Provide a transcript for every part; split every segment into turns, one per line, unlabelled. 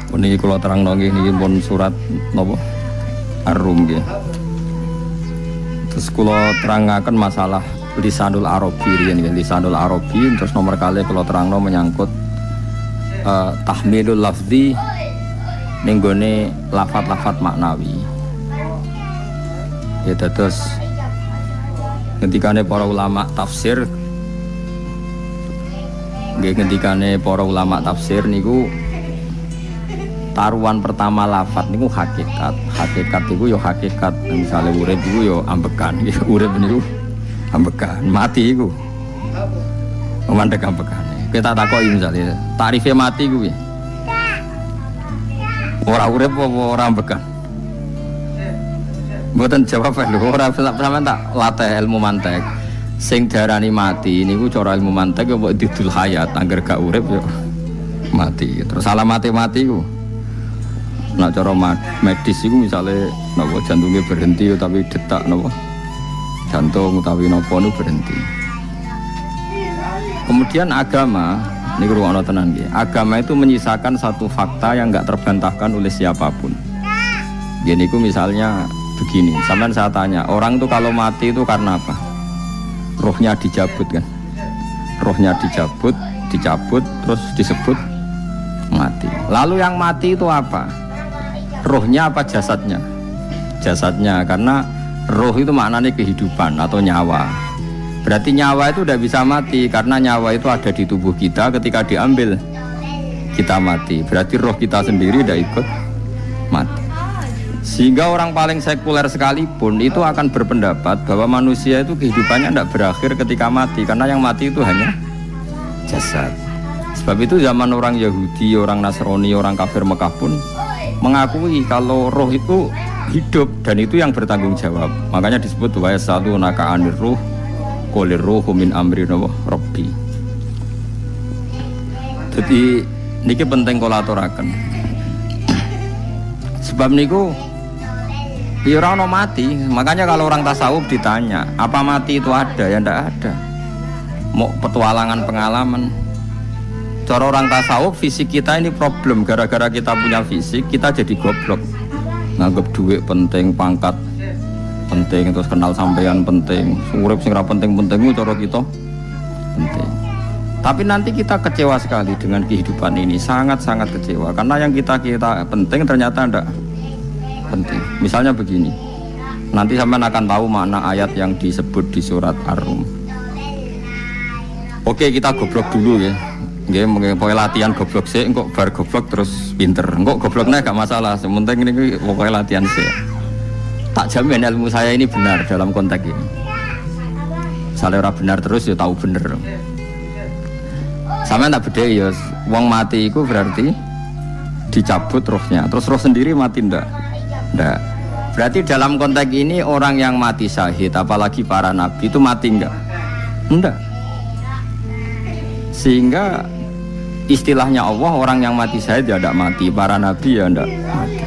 Puniki kula terangno nggih niki pun surat napa Ar-Rum nggih. Terus kula terangaken masalah lisanul Arabi riyen nggih, lisanul Arabi terus nomor kali kula terangno menyangkut tahmilul lafzi ning gone lafat-lafat maknawi. Ya terus ngendikane para ulama tafsir nggih, ngendikane para ulama tafsir niku taruhan pertama lafat niku hakikat. Hakikat niku ya hakikat, misale urip niku ya ambekan. Urip niku ambekan, mati iku mandek ambekane. Kita takoki misale tarife mati kuwi ora urip apa ora ambekan? Mboten jawab lho, ora sampean tak latih ilmu mantek. Sing diarani mati niku cara ilmu mantek ya mbok didul hayat, angger gak urip ya mati. Terus alamate mati ku nak cara medis iku misale napa jantungnya berhenti tapi detak napa jantung utawi napa nu berhenti. Kemudian agama ini ruang tenan nggih. Agama itu menyisakan satu fakta yang enggak terbantahkan oleh siapapun. Gini ku misalnya begini, sampean saya tanya, orang itu kalau mati itu karena apa? Rohnya dicabut kan? Rohnya dicabut terus disebut mati. Lalu yang mati itu apa? Rohnya apa jasadnya? Jasadnya, karena roh itu maknanya kehidupan atau nyawa. Berarti nyawa itu udah bisa mati karena nyawa itu ada di tubuh kita, ketika diambil kita mati. Berarti roh kita sendiri udah ikut mati. Sehingga orang paling sekuler sekalipun itu akan berpendapat bahwa manusia itu kehidupannya tidak berakhir ketika mati, karena yang mati itu hanya jasad. Sebab itu zaman orang Yahudi, orang Nasrani, orang kafir Mekah pun mengakui kalau roh itu hidup dan itu yang bertanggung jawab. Makanya disebut wa yasalunaka anir ruh qolir ruhu min amri rabbi. Jadi niki penting kula aturaken. Sebab niku ya ora ono mati. Makanya kalau orang tasawuf ditanya, apa mati itu ada? Ya ndak ada. Mau petualangan pengalaman. Cara orang tasawuf fisik kita ini problem, gara-gara kita punya fisik kita jadi goblok. Nganggep duit penting, pangkat penting, terus kenal sampean penting, urip sing ora penting-penting cara kita penting. Tapi nanti kita kecewa sekali dengan kehidupan ini, sangat-sangat kecewa karena yang kita penting ternyata ndak penting. Misalnya begini, nanti sampean akan tahu makna ayat yang disebut di surat Ar-Rum. Oke, kita goblok dulu ya. Nggih, pokoke latihan goblok sik, engko bar goblok terus pinter. Engko gobloknya gak masalah, sementing ini pokoke latihan sik. Tak jamin ilmu saya ini benar dalam konteks ini. Misalnya orang benar terus ya tahu bener. Sampeyan tak beda ya, wong mati itu berarti dicabut rohnya. Terus roh sendiri mati ndak? Ndak. Berarti dalam konteks ini orang yang mati syahid, apalagi para nabi itu mati enggak? Enggak. Sehingga istilahnya Allah, orang yang mati syahid ya tidak mati, para nabi ya tidak mati.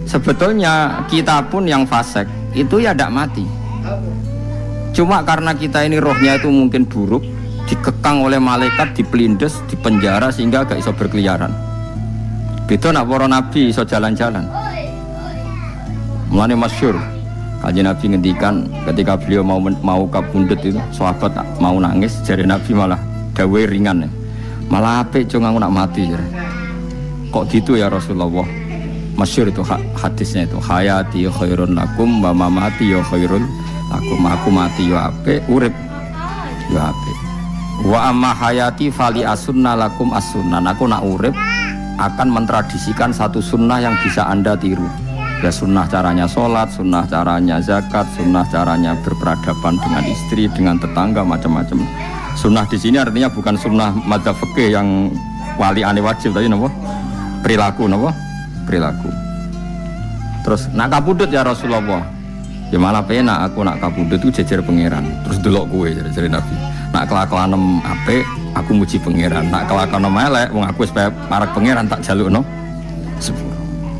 Sebetulnya kita pun yang fasik itu ya tidak mati. Cuma karena kita ini rohnya itu mungkin buruk, dikekang oleh malaikat, dipelindes, dipenjara sehingga gak iso berkeliaran. Beda nak para nabi iso jalan-jalan. Mulane masyhur Kanjeng Nabi ngendikan ketika beliau mau kabundut itu, sahabat mau nangis, jare Nabi malah dawe ringan ya. Malah apik cung aku nak mati ya. Kok gitu ya Rasulullah? Masyhur itu hadisnya itu, hayati khairun lakum wa mamati ya khairun lakum. Aku mati ya apik, urip ya apik. Wa amma hayati fali asunna lakum as-sunnah. Aku nak urip akan mentradisikan satu sunnah yang bisa Anda tiru. Ya sunnah caranya sholat, sunnah caranya zakat, sunnah caranya berperadaban dengan istri, dengan tetangga, macam-macam. Sunnah di sini artinya bukan sunnah madzhab fikih yang wali ane wajib tadi, napa? Perilaku, napa? Perilaku. Terus nak kabudut ya Rasulullah. Ya malah penak aku nak kabudut itu jejer pangeran. Terus delok kowe jare Nabi. Nak kelakuanem apik, aku muji pangeran. Nak kelakuanem elek, wong aku wis parek pangeran tak jalukno.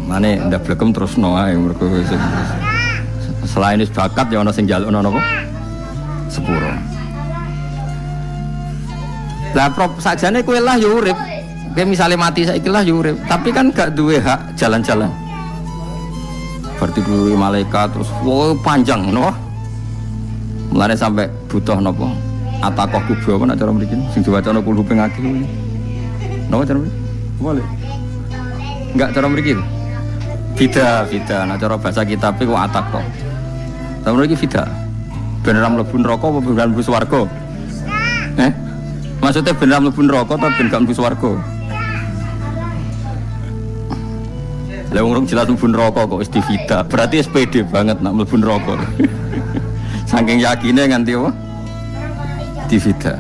Mane ndak blekem terusno ae mergo selain wis bakat ya ana sing jalukno napa? Sepuro. Lah prop sakjane kowe lah ya urip. Kayak misalnya mati saiki lah yo urip, tapi kan gak duwe hak jalan-jalan. Berarti duwe malaikat terus panjang no. Mulane sampai butuh napa? Atakoh kubro apa nak cara mriki sing diwacana kulo ping akeh. Napa cara mriki? Boleh. Enggak cara mriki. Fida, nak cara bahasa kitab iku atakoh. Cara mriki fida. Ben ora mlebu neraka apa ben mlebu swarga? Maksudnya ben ora mlebu neraka atau ben gak mlebu swarga? Lah wong jelas mlebu neraka kok wis divida. Berarti SPD banget nak mlebu neraka. Saking yakine nganti apa? Divida.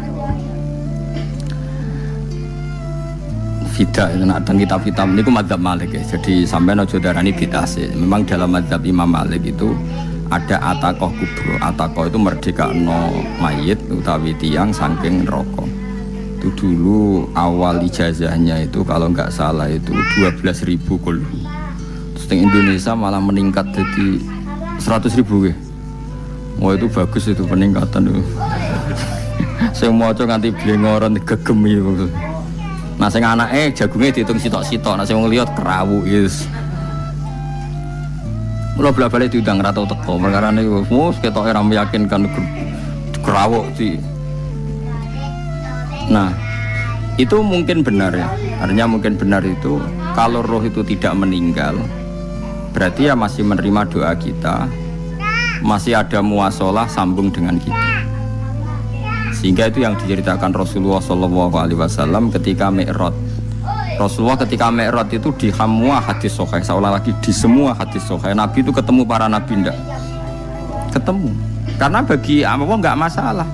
Fida itu nak teng kitab-kitab niku madzhab Malik ya. Jadi sampean aja darani bid'ah sih. Memang dalam madzhab Imam Malik itu ada atakoh kubro. Atakoh itu merdekakno mayit utawi tiyang saking neraka. Itu dulu awal ijazahnya itu kalau nggak salah itu 12.000 kulhu. Terus di Indonesia malah meningkat jadi 100.000 ya. Wah itu bagus itu peningkatan itu. Saya mau coba nganti blengoran gegemi gitu. Nah sing anake jagungnya dihitung sitok-sitok. Nah sing wong liya kerawu yes. Mula balik diundang ra tau teko perkara niku wis ketoke ra meyakinkan kerawuk di. Nah itu mungkin benar ya. Artinya mungkin benar itu kalau roh itu tidak meninggal berarti ya masih menerima doa kita, masih ada muasalah sambung dengan kita. Sehingga itu yang diceritakan Rasulullah SAW ketika Mi'raj. Rasulullah ketika Mi'raj itu di semua hadis sahih, seolah lagi di semua hadis sahih Nabi itu ketemu para nabi ndak? Ketemu. Karena bagi apa nggak masalah.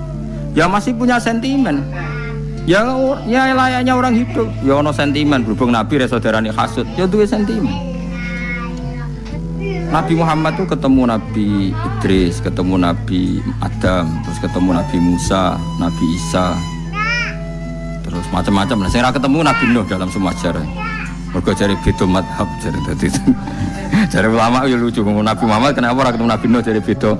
Ya masih punya sentimen. Ya layaknya orang hidup. Ya ono sentimen berhubung Nabi saudarane hasud. Ya duwe sentimen. Nabi Muhammad itu ketemu Nabi Idris, ketemu Nabi Adam, terus ketemu Nabi Musa, Nabi Isa, terus macam-macam. Nah, saya ketemu Nabi Nuh dalam semua sejarah. Mergo jare beda madhab jare dadi. Jare ulama ya lucu ngomong Nabi Muhammad kenapa ora ketemu Nabi Nuh jare beda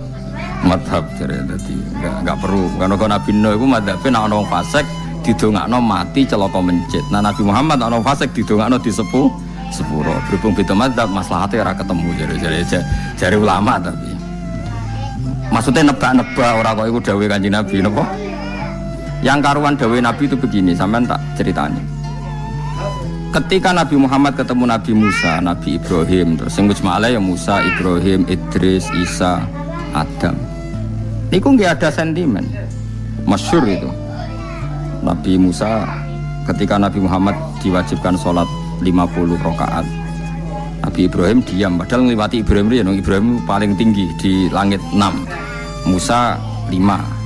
madhab jare dadi enggak perlu. Karena Nabi Nuh iku madhabe nek ana wong fasik didongakno mati celaka mencit. Nah Nabi Muhammad ana wong fasik didongakno disepuh sepuro. Berhubung beda madzhab maslahatnya ora ketemu jare ulama tapi maksudnya nebak-nebak ora kok iku dawuhe Kanjeng Nabi napa? Yang karuan dawuhe Nabi itu begini, sampean tak ceritani. Ketika Nabi Muhammad ketemu Nabi Musa, Nabi Ibrahim, terus sing mujma'ale ya Musa, Ibrahim, Idris, Isa, Adam. Niku nggih ada sentimen. Masyhur itu. Nabi Musa ketika Nabi Muhammad diwajibkan sholat 50 rakaat. Nabi Ibrahim diam, padahal ngliwati Ibrahim paling tinggi di langit 6. Musa 5.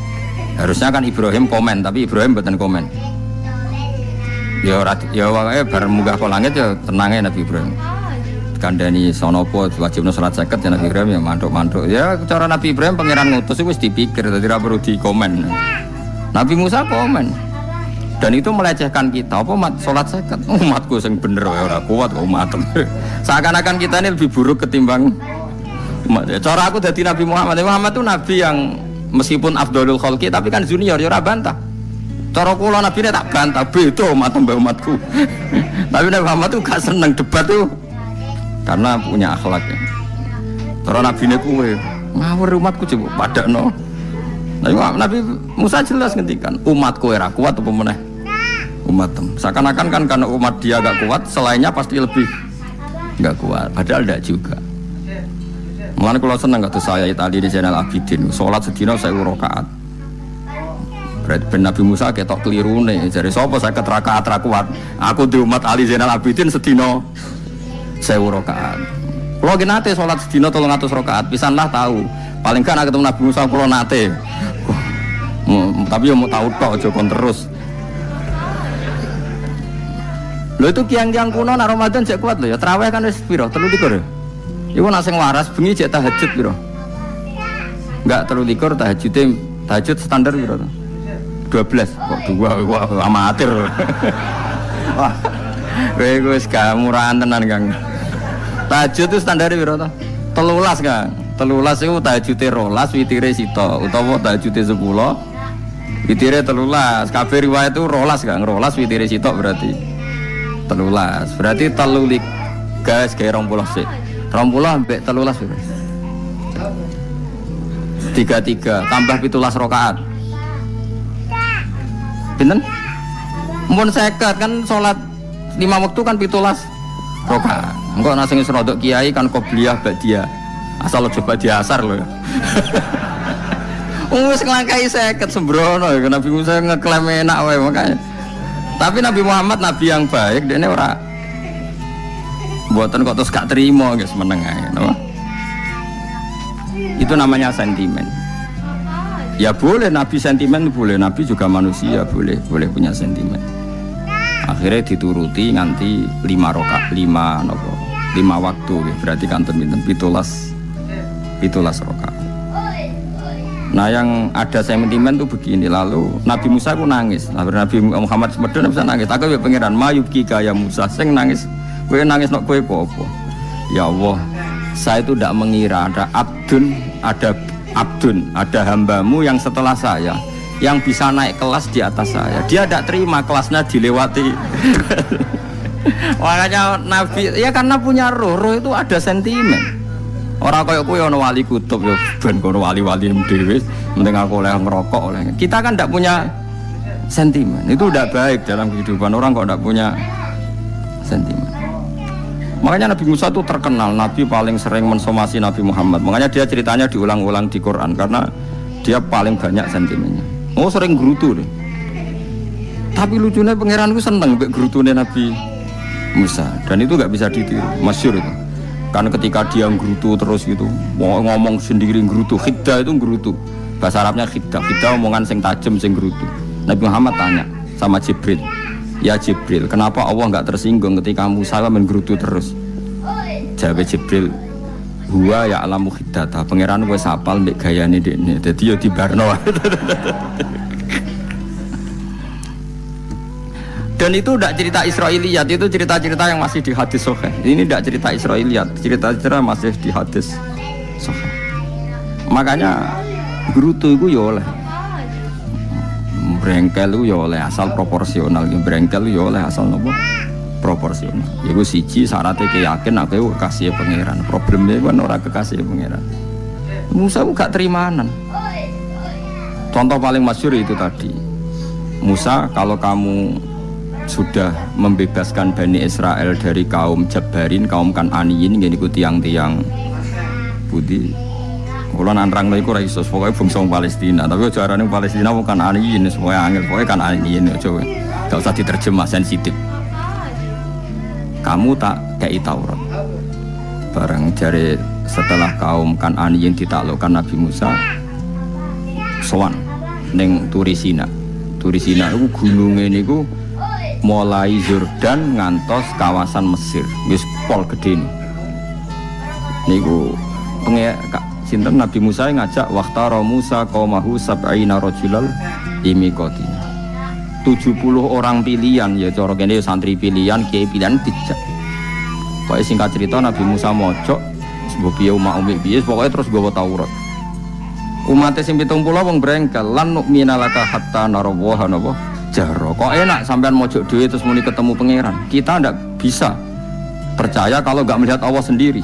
Harusnya kan Ibrahim komen, tapi Ibrahim mboten komen. Ya wae bar munggah ke langit ya tenange Nabi Ibrahim. Kandhani sonopo wajibno salat 50 ya Nabi Ibrahim ya mantuk-mantuk. Ya cara Nabi Ibrahim pangeran ngutus wis dipikir dadi ora perlu dikomen. Nabi Musa komen. Dan itu melecehkan kita, apa sholat seket? Umatku yang bener, ya orang kuat kok umatem. Seakan-akan kita ini lebih buruk ketimbang umat. Cara aku dari Nabi Muhammad itu Nabi yang meskipun afdolul khalqi, tapi kan junior, ya ora bantah. Cara kula Nabi ini tak bantah, beda umatku. Tapi Nabi Muhammad itu gak seneng debat tuh, karena punya akhlak ya. Cara Nabi ini kuwe, ngawur umatku coba padakno. Nabi Musa jelas ngendikan, umatku era kuat apa meneh? Umatem. Seakan-akan kan karena umat dia agak kuat, selainnya pasti lebih enggak kuat. Padahal tidak juga. Mulane kula seneng kados saya Itali di Zainal Abidin, salat sedina 1000 rakaat. Berarti ben Nabi Musa ketok kelirune, jare sapa 50 rakaat ra kuat. Aku di umat Ali Zainal Abidin sedina 1000 rakaat. Kula ki nate salat sedina 300 rakaat, pisanlah tahu. Paling kan ketemu Nabi Musa kula nate. Tapi yo mau tahu tok aja kon terus. Lho itu kiang-kiang kuno nak Ramadan cek kuat lho ya. Tarawih kan wis piro? 23 ya. Iku nak sing waras bengi cek tahajud piro? Enggak 23 tahajud standar piro to? 12 kok 2 kok amatir. Wah. Kowe wis gak murahan tenan Kang. Tahajud itu standar piro to? 13 Kang. 13 itu tahajude 12 witire sito utawa tahajude 10 witire 13. Kabeh riwayat itu 12 Kang. 12 witire sito berarti 13. Berarti telulik gas kayak 20 sih. 20 sampai 13 sudah. 33 tambah 17 rakaat. Pinten? Mun 50 kan salat 5 waktu kan 17 rakaat. Engko ana sing rodok kiai kan qobliyah ba'diyah. Asal coba diasar lho. Wis nglangkai 50 sembrono ya Nabi Musa ngeklaim enak wae makanya. Tapi Nabi Muhammad nabi yang baik, dene ora mboten kok terus gak terima guys meneng ae, no? Itu namanya sentimen. Ya boleh Nabi sentimen boleh, Nabi juga manusia boleh punya sentimen. Akhirnya dituruti nganti 5 rakaat, 5 waktu ya. Berarti kanten pinten 17 rakaat. Nah yang ada sentimen tuh begini, lalu Nabi Musa ku nangis. Nabi Muhammad semedon bisa nangis. Aku ya pangeran mayubki kaya Musa sing nangis. Kowe nangis nok kowe apa? Ya Allah, saya itu tidak mengira ada abdun, ada hambamu yang setelah saya yang bisa naik kelas di atas saya. Dia tidak terima kelasnya dilewati. Makanya Nabi ya karena punya roh itu ada sentimen. Orang kayak kowe ono wali kutub yo ben kono wali-wali dhewe penting aku oleh ngerokok oleh. Kita kan tidak punya sentimen. Itu tidak baik dalam kehidupan orang kok tidak punya sentimen. Makanya Nabi Musa itu terkenal Nabi paling sering mensomasi Nabi Muhammad. Makanya dia ceritanya diulang-ulang di Quran karena dia paling banyak sentimennya. Oh sering gerutu deh. Tapi lucunya pangeran itu seneng mbek gerutune Nabi Musa dan itu nggak bisa ditiru, masyhur itu. Karena ketika dia gerutu terus gitu, mau ngomong sendiri gerutu, khiddah itu gerutu. Bahasa Arabnya khiddah omongan sing tajem sing gerutu. Nabi Muhammad tanya sama Jibril, ya Jibril, kenapa Allah nggak tersinggung ketika Musa menggerutu terus? Jawab Jibril, huwa ya alamu khiddata, pangeran wis apal mbek gayane dekne. Dadi yo dibarno. Dan itu tidak cerita Israiliyat, itu cerita-cerita yang masih di hadis sahih. Ini tidak cerita Israiliyat, cerita-cerita masih di hadis sahih. Makanya gerutu itu ya oleh brengkel itu ya oleh asal proporsional, brengkel itu ya oleh asal nopo proporsional. Iku siji syaratnya keyakin aku kekasih pangeran. Problemnya kan orang kekasih pangeran. Musa gak terimanan. Contoh paling masyhur itu tadi. Musa, kalau kamu sudah membebaskan Bani Israel dari kaum Jabbarin, kaum Kan'aniyin, ini ku tiang-tiang budi. Kalau nantrang lagi ku raisos, pokoknya bangsa Palestina. Tapi caranya Palestina bukan Kan'aniyin, semuanya angel, pokoknya Kan'aniyin. Gak usah diterjemah sensitif. Kamu tak kei Taurat. Barang jari setelah kaum Kan'aniyin ditaklukkan Nabi Musa, sowan neng Turisina. Turisina itu gunungnya ini ku mulai Yordan ngantos kawasan Mesir, wis pol gede nih. Niku sinten Nabi Musa ngajak waqtara Musa qaumahu sab'ina rajulal imiqatina. 70 orang pilihan ya cara kene santri pilihan, kiai pilihan dijak. Pokoke singkat cerita Nabi Musa mojok sebab piye umat piye pokoke terus gawa Taurat. Umat sing 70 wong brengkel lan nu'mina laka hatta narawaha napa jaro. Kok enak sampean mojok dhewe terus muni ketemu pangeran. Kita ndak bisa percaya kalau enggak melihat Allah sendiri.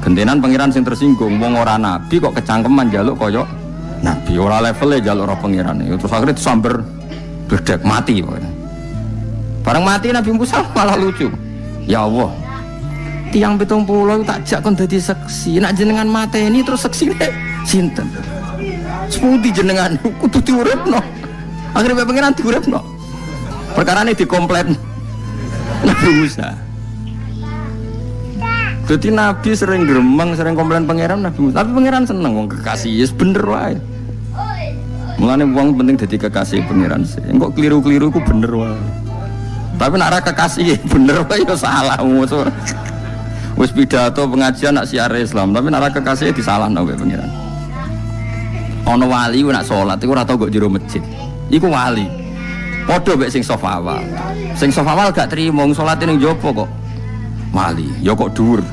Gentenan pangeran sing tersinggung, wong ora nabi kok kecangkeman njaluk kaya nabi, ora levele njaluk roh pangeran. Terus akhirnya disamber bledek mati pokoknya. Bareng mati Nabi Musa malah lucu. Ya Allah, tiang 70 tak jak kon dadi seksi. Nek jenengan mateni terus seksine sinten? Sepundi jenengan kudu diuripno. Akhirnya pengiran diuripno. Perkara ini dikomplain Nabi Musa. Jadi Nabi sering gremeng, sering komplain pangeran Nabi Musa. Tapi pangeran seneng wong kekasih, yes bener wae. Mulane wong penting dadi kekasih pangeran sih. Engko keliru-keliru ku bener wae. Tapi nek ora kekasih bener wae ya salah musuh. Wis pidato pengajian nak siar Islam, tapi nek ora kekasih disalahno wae pangeran. Ana wali ku nak salat iku ora tau kok jero masjid. Iku wali. Padha mek sing sofa awal. Sing sofa awal gak trimo salat ning jopo kok. Wali, ya kok dhuwur.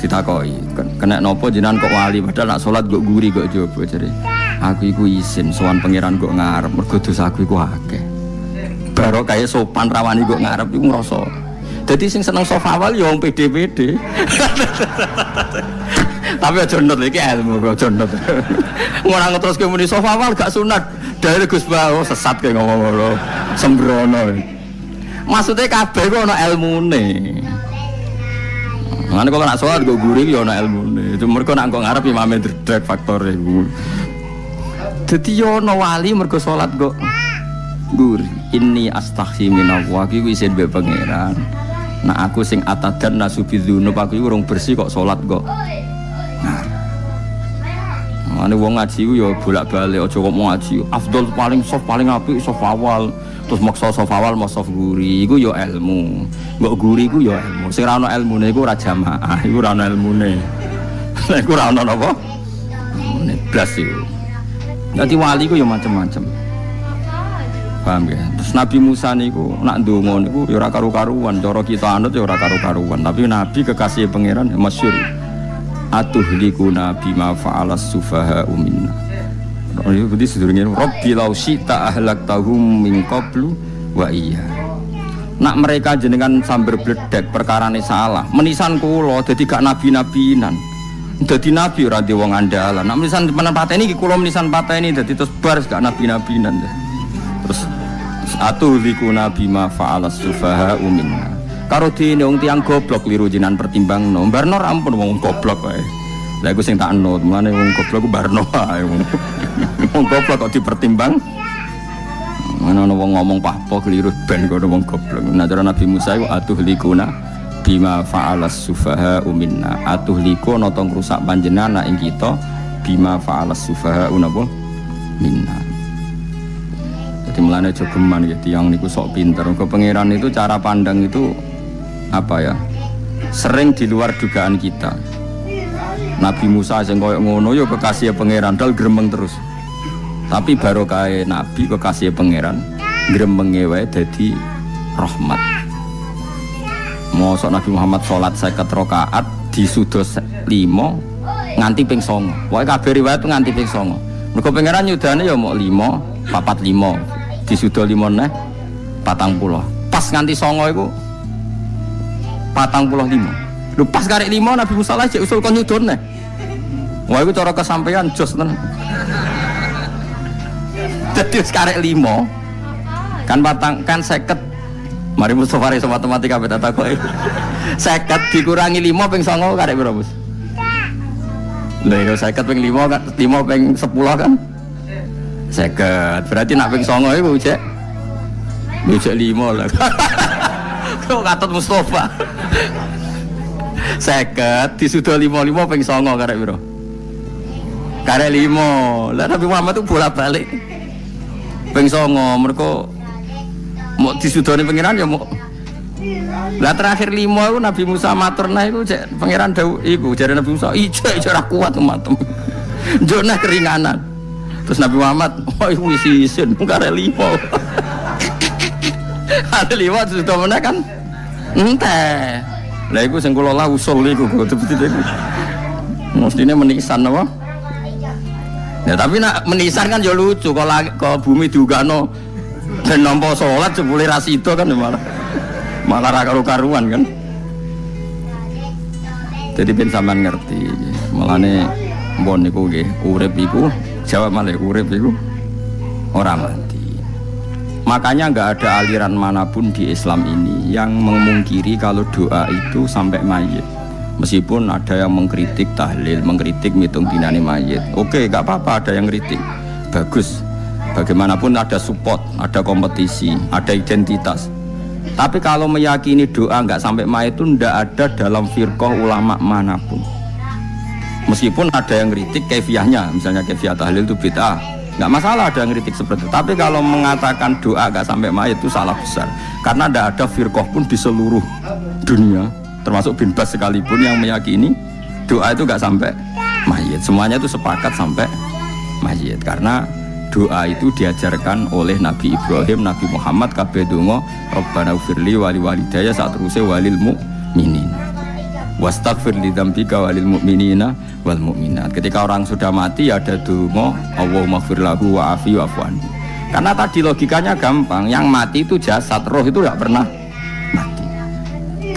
Ditakoki, kena nopo jenengan kok wali padahal nak salat kok guri kok jopo jare. Aku iku isin sowan pangeran kok ngarep mergo dosa aku iku akeh. barokah sopan rawani kok ngarep iku ngrasa. Dadi sing seneng sofawal ya wong pede-pede. Tapi aja nut iki ilmu kok aja nut. Ora ngeteruske muni sofawal gak sunat. Dari Gus Bawo sesat kayak ngomong ngono. Sembrono. Maksudnya kabeh kok ana ilmune. Mane kalau nak sholat go guri yo ana ilmune. Itu mergo nak kok ngarep imame dredeg faktor iku. Dadi yo ana wali mergo sholat kok guri. Inni astaghfi minallah iki wis mbek pangeran. Nah aku sing atadan nasubidzunub aku iki urung bersih kok sholat kok. Nah, ane wong ngaji ku ya bolak-balik aja kok mau ngaji. Afdol paling soft paling apik soft awal. Terus maksa soft awal mau soft guri iku ya ilmu. Mbok guri iku ya ilmu. Sing ora ana ilmune iku ora jamaah, iku ora ana ilmune. Lah iku ora ana napa? Ilmune blas iku. Dadi wali ku ya macam-macam. Paham ya? Terus Nabi Musa niku nak ndonga niku ya ora karu-karuan, cara kita anut ya ora karu-karuan, tapi Nabi kekasih pangeran masyhur. Atuhlikuna bima fa'alas sufaha minna. Itu berarti sedurunge Rabbi law syi'ta ahlaktahum min qablu wa iya. Nak mereka jenengan sambar bledek perkarane salah, menisan kula dadi gak nabi-nabinan. Dadi nabi ora di wong andalan. Nak menisan pateni iki kula menisan pateni dadi terus bar gak nabi-nabinan. Terus atuhlikuna bima fa'alas sufaha minna. Karo dene wong tiyang goblok liru jinan pertimbangno. Barno ampun wong goblok wae. Lah iku sing tak anut, mulane wong goblok ku barno wae. Wong goblok kok dipertimbang. Ana wong ngomong pahpo keliru ben kok wong goblok. Nah cara Nabi Musa iku atuhlikuna bima fa'alas sufaha minna. Atuhliku ana tong rusak panjenengan ing kita bima fa'alas sufaha napa minna. Jadi mulane aja geman ya tiyang niku sok pinter. Ke pangeran itu cara pandang itu apa ya? Sering di luar dugaan kita. Nabi Musa sing koyo ngono ya kekasih pangeran dal gremeng terus. Tapi barokah Nabi kekasih pangeran gremenge wae dadi rahmat. Mosok Nabi Muhammad salat 50 rakaat disudos 5 nganti ping 9. Wae kabeh riwayat nganti ping 9. Mergo pangeran nyudane ya mok 5, 4 5. Disudo 5 neh 40. Pas nganti 9 iku 45. Lho pas karek 5 Nabi Musa lagi usul kon nyudon neh. Wah iku cara kesampaian jos tenan. Dadi wis karek 5 kan kan 50. Mari Mustofa iso matematika beta takoki. 50 dikurangi 5 ping 9 karek piro, Bos? Lha yo 50 ping 5 kan 5 ping 10 kan? 50. Berarti nak ping 9 iku cek. Cek 5 lah. Kok katut Mustofa. 50 disudo 55 ping 9 karek piro? Karek 5. Lah Nabi Muhammad tuh bolak-balik. Ping 9 mergo mau disudone pangeran ya mau. Lah terakhir 5 iku Nabi Musa matur nah iku cek pangeran dawuh iku jare Nabi Musa ijo ora kuat matem. Njona keringanan. Terus Nabi Muhammad, oh wis isin karek 5. Ada 5 sudah mana kan? Entah. Lah iku sing kula lah usul iku betul-betul iku. Mestine menisan apa? Ya tapi nak menisan kan ya lucu kalau bumi diugano ben nampa salat jebule ra sida kan malah ra karo-karuan kan. Jadi ben sampean ngerti. Mulane mbon niku nggih urip iku jawab malih urip iku ora mati. Makanya enggak ada aliran manapun di Islam ini yang memungkiri kalau doa itu sampai mayit. Meskipun ada yang mengkritik tahlil, mengkritik mitung dinane mayit. Oke, enggak apa-apa ada yang kritik. Bagus. Bagaimanapun ada support, ada kompetisi, ada identitas. Tapi kalau meyakini doa enggak sampai mayit itu enggak ada dalam firqah ulama manapun. Meskipun ada yang kritik kaifiahnya, misalnya kaifiah tahlil itu bid'ah. Enggak masalah ada yang kritik seperti itu. Tapi kalau mengatakan doa enggak sampai mayit itu salah besar. Karena enggak ada firqah pun di seluruh dunia, termasuk bin Bas sekalipun yang meyakini doa itu enggak sampai mayit. Semuanya itu sepakat sampai mayit. Karena doa itu diajarkan oleh Nabi Ibrahim, Nabi Muhammad kabeh donga Rabbana ufirli wali walidayya saat teruse walil mu'minin wastaghfir li dzambika walil mu'minina wal mu'minat. Ketika orang sudah mati ada donga Allahumma ighfir lahu wa afi wa'fu anhu. Karena tadi logikanya gampang, yang mati itu jasad, roh itu tidak pernah mati.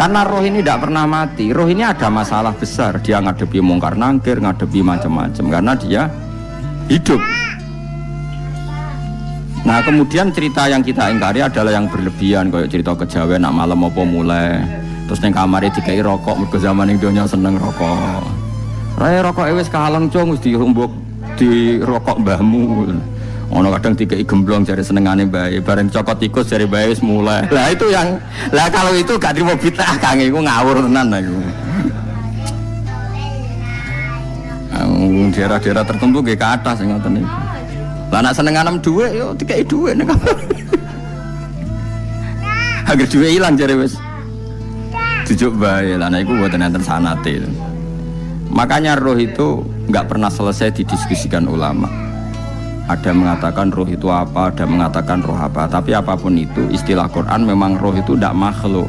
Karena roh ini tidak pernah mati, roh ini ada masalah besar, dia ngadepi mungkar nangkir, ngadepi macam-macam karena dia hidup. Nah kemudian cerita yang kita ingkari adalah yang berlebihan, kayak cerita kejawen nak malam apa mulai, terus neng kamarnya dikai rokok, mergo zaman yang dunia seneng rokok. Raya rokok wis kaleng cung, wis dirumbuk di rokok mbahmu. Ono kadang dikai gemblong jare senengane bae, bareng cokot tikus jare bae wis mulai. Lah itu yang, lah kalau itu gak trimo bid'ah Kang, iku ngawur tenan iku. Daerah-daerah tertentu nggih ke atas sing ngoten niku. Lah nak senenganem dhuwit yo dikai dhuwit nek. Agar dhuwit ilang jare wis dijuk bae. Lah nek iku mboten enten sanate. Makanya roh itu enggak pernah selesai didiskusikan ulama. Ada mengatakan roh itu apa, ada mengatakan roh apa. Tapi apapun itu, istilah Quran memang roh itu tidak makhluk.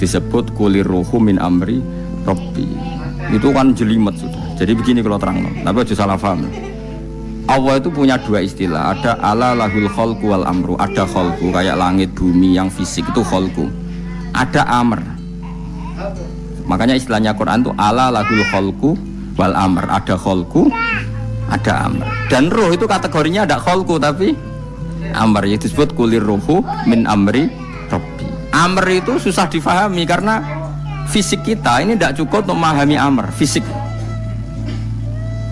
Disebut kulir ruhu min amri Rabbi. Itu kan jelimet sudah. Jadi begini kalau terang, tapi aja salah paham. Allah itu punya dua istilah. Ada ala lahul khalqu wal amru. Ada khalqu kayak langit bumi yang fisik itu khalqu. Ada amr. Makanya istilahnya Quran itu ala lahul khalqu wal amr. Ada khalqu, ada amr. Dan roh itu kategorinya ada khalqu tapi amr, yaitu disebut kulir ruhu min amri Rabbi. Amr itu susah difahami karena fisik kita ini tidak cukup untuk memahami amr fisik.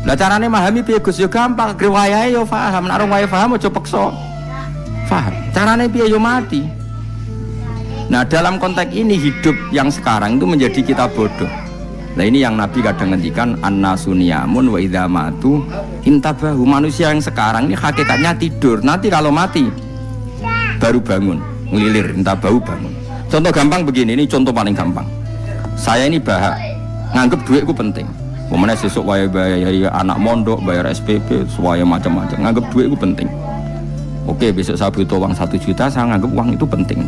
Lah carane memahami piye Gus yo gampang, riwayahe yo paham, nek ora paham aja peksa. Paham. Carane piye yo mati. Nah, dalam konteks ini hidup yang sekarang itu menjadi kita bodoh. Nah, ini yang Nabi kadang ngendikan annasuniyamun wa idza matu intabahu. Manusia yang sekarang ini hakikatnya tidur. Nanti kalau mati baru bangun, ngelilir, intabahu bangun. Contoh gampang begini, ini contoh paling gampang. Saya ini nganggep duit itu penting. Kemudian sesuk bayar anak mondok, bayar SPP, semuanya macam-macam. Nganggep duit itu penting. Oke, besok saya butuh uang 1 juta, saya nganggep uang itu penting.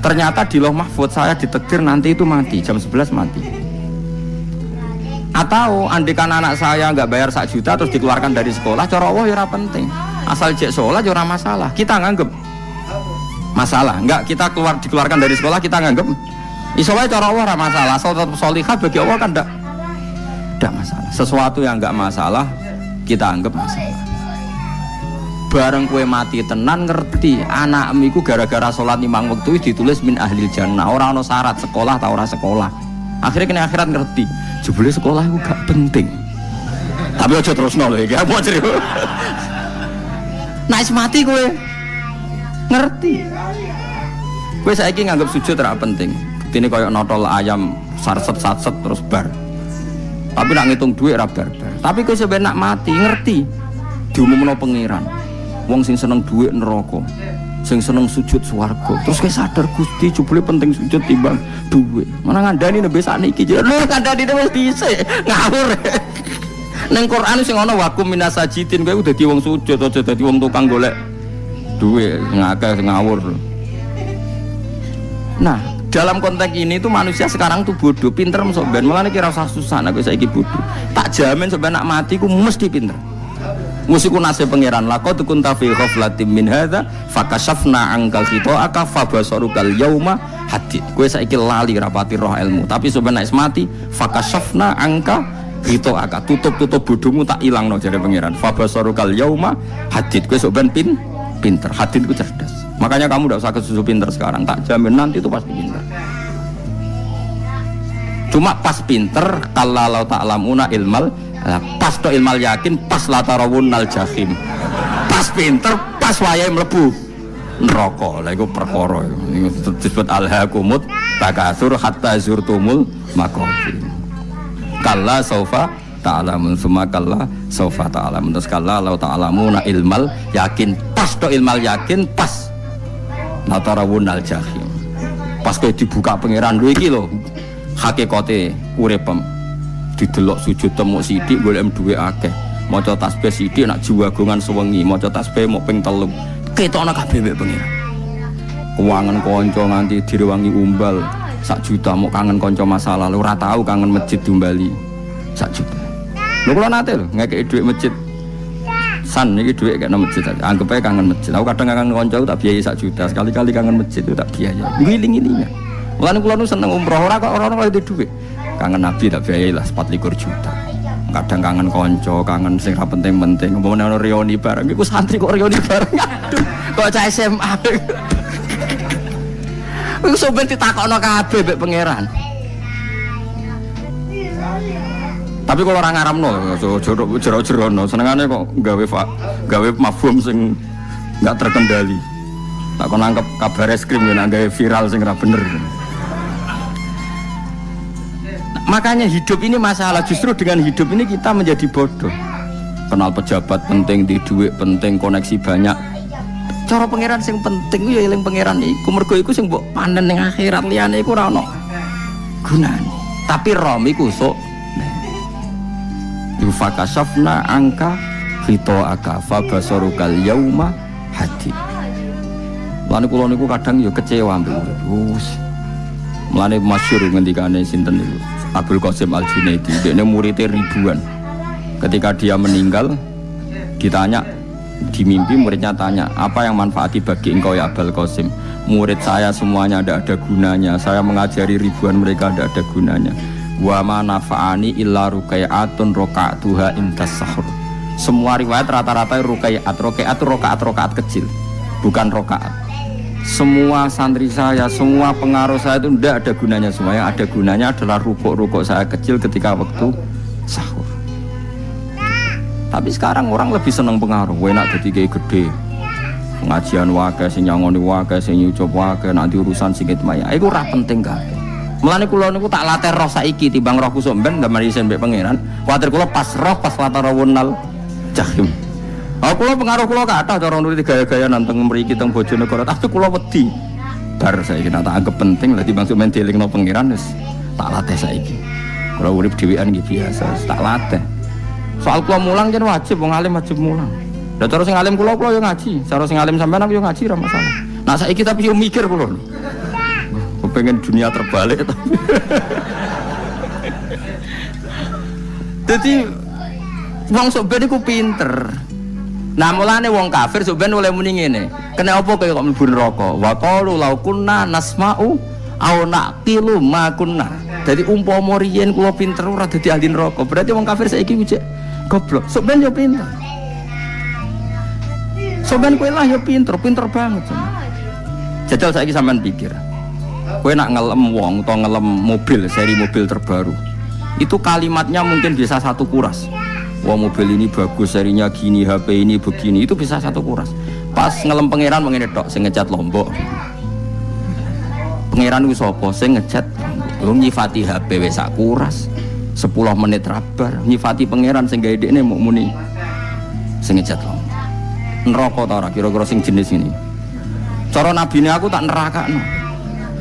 Ternyata di Lauh Mahfudz saya ditakdir nanti itu mati, jam 11 mati. Atau andikan anak saya nggak bayar 1 juta terus dikeluarkan dari sekolah, cara Allah ya penting. Asal cek sholat ya masalah. Kita nganggep masalah. Enggak, kita dikeluarkan dari sekolah kita nganggep iso wae cara Allah ora masalah. Asal tetap sholihah bagi Allah kan tidak masalah. Sesuatu yang enggak masalah kita anggap masalah. Bareng kue mati tenan ngerti anakmu iku gara-gara sholat 5 waktu ditulis min ahlil jannah. Ora ono syarat sekolah ta ora sekolah. Akhirnya kena akhirat ngerti jebule sekolah itu gak penting. Tapi aja terusno lho iki apa cerita. Nek mati kue ngerti. Kue saiki nganggap sujud ora penting. Ini kayak notol ayam sarset-sarset terus bar. Tapi nak ngitung duit ra bar-bar. Tapi kowe sebenarnya nak mati ngerti diumumno pangeran. Wong sing seneng duit neraka, sing seneng sujud swarga. Terus kowe sadar Gusti jebule penting sujud timbang duit. Mana ngandani nembe sakniki lho ngandani wis dhisik ngawur. Ning Quran sing ana wakum minasajidin kowe udah dadi wong sujud aja dadi wong tukang golek duit ngakeh ngawur. Nah, dalam konteks ini tuh manusia sekarang tuh bodoh, pinter soben, malah kira usah susah, aku saiki bodoh. Tak jamin soben nak mati ku mesti pinter. Musiku nasib pangeran laqad kunta fi ghaflatin min hadza fakashafna ankal khita'aka fabasarukal yauma hadid. Kowe saiki lali rapati roh ilmu, tapi soben nek mati fakashafna angka khita'aka, tutup bodohmu tak ilangno jare pangeran. Fabasarukal yauma hadid. Kowe soben pinter, hadid ku cerdas. Makanya kamu tidak usah kesusu pinter sekarang, tak jamin nanti itu pasti pinter. Cuma pas pinter kalau ta'lamuna ilmal, pas to ilmal yakin, pas latarawunnal jahim. Pas pinter, pas wayahe mlebu neraka. Lha iku perkara iku disebut alhaqumut takatsur hatta zurtumul maqabir. Kalla saufa ta'lamun, summa kalla saufa ta'lamun. Terus kalla law ta'lamuna ilmal yakin, pas to ilmal yakin, pas latarawunnal jahim. Pas kowe dibuka pangeran lho iki lho hakikate uripem. Didelok sujud temu sithik golek duwe akeh. Maca tasbih sithik nak jiwagongan sewengi, maca tasbih mok ping 3. Ketokno kabeh mek pangeran. Kuwangen kanca nganti direwangi umbal 1 juta mok kangen kanca masa lalu ora tahu kangen masjid diumbali 1 juta. Lho kula nate lho ngekeki dhuwit masjid San iki dhuwit kayak nang masjid aja. Anggap aja kangen masjid. Aku kadang kangen kanca tak biayai 1 juta. Sekali-kali kangen masjid itu tak biaya. Ngiling-ngilingan. Mulane kula nu seneng umroh ora kok ora itu dhuwit. Kangen Nabi tak biayai lah 24 juta. Kadang kangen kanca, kangen sing ra penting-penting. Umpamane ono reuni bareng iku santri kok reuni bareng. Aduh, kok cah SMA. Iku sampeyan ditakokno kabeh mbek pangeran. Tapi kalau orang ngaramno, jero-jerono, senengane kok gawe mafhum sing nggak terkendali. Tak kon nangkep kabar eskrim nek gawe viral sing ora bener. Makanya hidup ini masalah, justru dengan hidup ini kita menjadi bodoh. Kenal pejabat penting, di duit penting, koneksi banyak. Cara pangeran sing penting ya eling pangeran iku, mergo iku sing mbok panen ning akhirat, liyane iku ora ono gunane. Tapi rom iku sok fakasafna angka fitoaka fabasarukal yauma hadid. Mulane kula niku kadang ya kecewa mbek urip. Mulane masyhur ngendikane sinten niku Abdul Qasim Al-Junaidi, dekne muridé ribuan. Ketika dia meninggal ditanya di mimpi, muridnya tanya, "Apa yang manfaati bagi engkau ya Abdul Qasim?" "Murid saya semuanya tidak ada gunanya. Saya mengajari ribuan mereka tidak ada gunanya. Wa ma nafa'ani illa rukai'atun roka'atuha intas sahur." Semua riwayat rata-rata rukai'at rokaat kecil, bukan rokaat. Semua santri saya, semua pengaruh saya itu tidak ada gunanya. Semua yang ada gunanya adalah rukuk saya kecil ketika waktu sahur. Tapi sekarang orang lebih senang pengaruh. Enak jadi kayak gede, pengajian wakai, sing nyangoni wakai, sing nyucup wakai, nanti urusan singit maya. Itu ora penting kabeh. Mulane kula niku tak latih roh saiki timbang roh kusuk ben gambar isen mbek pangeran. Kuwatir kula pas roh pas watarawunal jahim. Kula pengaruh kula kathah cara nuruti gaya-gaya nanteng mriki teng Bojonegoro, tapi kula wedi. Bar saiki tak anggap penting lah timbang sampeyan dielingno pangeran wis tak latih saiki. Kula urip dhewean iki biasa, tak latih. Soal kula mulang jan wajib wong alim wajib mulang. Lah cara sing alim kula yo ngaji, cara sing alim sampean aku yo ngaji ra masalah. Nah saiki tapi yo mikir kula. Pengen dunia terbalik tapi jadi wong soben iku pinter. Nah mulane wong kafir soben oleh muni ngene, kena apa kaya kok mlebu neraka? Wa qalu law kunna nasma'u aw naqilu ma kunna. Dadi umpama riyen kula pinter ora dadi ahli neraka, berarti wong kafir saiki ujek goblok. Soben yo pinter. Soben kowe lah yo pinter banget. Jajal saiki sampean pikir. Kowe nak ngelem wong atau ngelem mobil, seri mobil terbaru, itu kalimatnya mungkin bisa 1 kuras. Wah mobil ini bagus, serinya gini, HP ini begini, itu bisa 1 kuras. Pas ngelem pangeran mengene tok, sing ngecat Lombok. Pangeran ku sapa? Sing ngecat Lombok. Nyifati HP wis sak kuras. 10 menit rabar, nyifati pangeran sing gawe dekne muk muni. Sing ngecat Lombok. Neraka ta ora kira-kira sing jenis ini. Cara nabine aku tak nerakakno.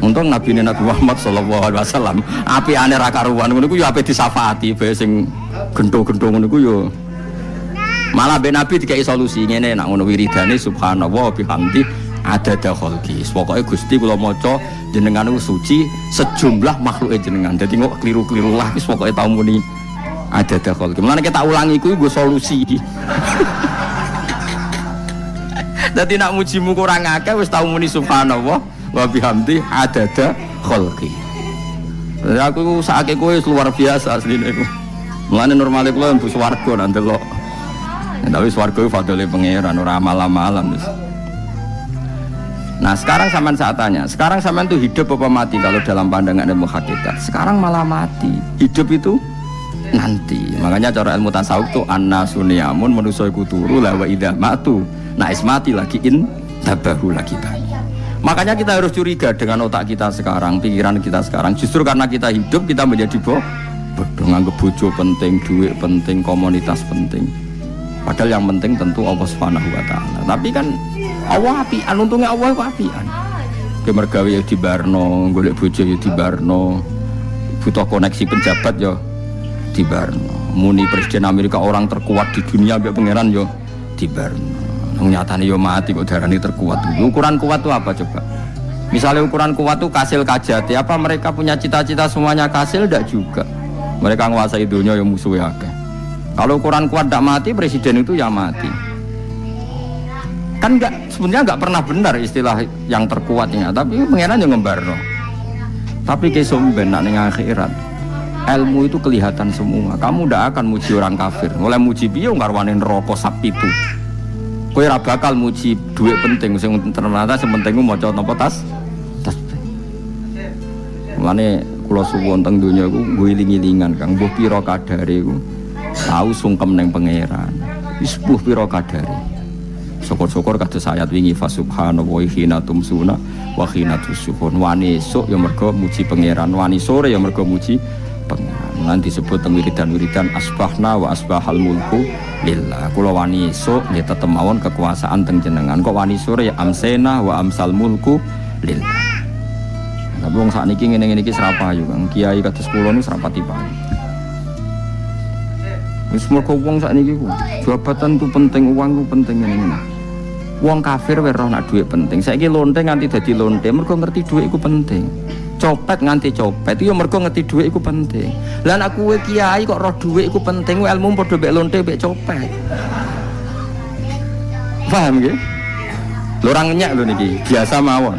Untung Nabi Muhammad sallallahu alaihi wasallam apikane ra karuan ngono iku ya ape disafaati bae sing gendho-gendho ngono iku ya. Malah ben Nabi dikai solusi ngene nek ngono wiridane subhanallah bihamdi adada khalqi. Pokoke Gusti kula maca jenengan niku suci sejumlah makhluke jenengan. Dadi kok kliru-kliru lah wis pokoke tau muni adada khalqi. Mulane tak ulangi kuwi nggo solusi iki. Dadi nek mujimu kurang akeh wis tau muni subhanallah wa bihamdi adada khalqi. Aku sakake kowe luar biasa asline iku. Mulane normale kula mlebu swarga nang delok. Tapi swarga iku fadhole pangeran ora amal-amalan wis. Nah, sekarang sampean saat tanya, sekarang sampean tuh hidup apa mati kalau dalam pandangan ilmu hakikat? Sekarang malah mati. Hidup itu nanti. Makanya cara ilmu tasawuf tuh annasuniyamun manusa iku turu la wa idza matu. Nah, mati lagi tabahu lagi banyak. Makanya kita harus curiga dengan otak kita sekarang, pikiran kita sekarang. Justru karena kita hidup, kita menjadi bodoh, nganggep bojo penting, duit penting, komunitas penting. Padahal yang penting tentu Allah Subhanahu wa taala. Tapi kan Allah apian, untungnya Allah itu apian. Kemergawe ya di Barno, golek bojo ya di Barno, butuh koneksi pejabat ya di Barno. Muni presiden Amerika orang terkuat di dunia mbek pangeran ya di Barno. Nyatane yo mati kok darani terkuat. Ukuran kuat itu apa coba? Misalnya ukuran kuat itu kasil kajati, apa mereka punya cita-cita semuanya kasil? Tidak juga. Mereka menguasai dunia yang musuhnya akeh. Kalau ukuran kuat tidak mati, presiden itu ya mati. Kan sebenarnya enggak pernah benar istilah yang terkuatnya, tapi pangeran yang ngembarno. Tapi kesomben nak ning akhirat. Ilmu itu kelihatan semua. Kamu ndak akan muji orang kafir. Oleh muji piye ngarwane neraka sak pitu. Kowe ora bakal muji duit penting sing ternyata sing penting ku maca napa tas. Mulane kula suwun teng donya iku nggo iling-ilingan Kang, mbuh pira kadare iku tau sungkem ning pangeran. Wis mbuh pira kadare. Syukur-syukur kados ayat wingi fa subhanallahi hina tumsuna wa hina tusyuhun. Wani esuk ya mergo muji pangeran, wani sore ya mergo muji pangeran. Lan disebut teng wiridan-wiridan asbahna wa asbahal mulku lillah. Kula wani esuk nggih tetep mawon kekuasaan teng jenengan. Kok wani sore ya amsena wa amsal mulku lillah. Tapi wong sakniki ngene-ngene iki serapayu Kang. Kiai kados kula niku serapati payu. Wis mergo wong sakniki ku jabatan ku penting, uang ku penting ngene-ngene. Wong kafir wis roh nak dhuwit penting. Saiki lonte nganti dadi lonte mergo ngerti dhuwit iku penting. Copet nganti copet itu ya mergo ngerti dhuwit iku penting. Lah nek kowe kiai kok roh dhuwit iku penting, ilmu padha mek lonte mek copet. Paham nggih? Lho ora ngenyak lho niki, biasa mawon.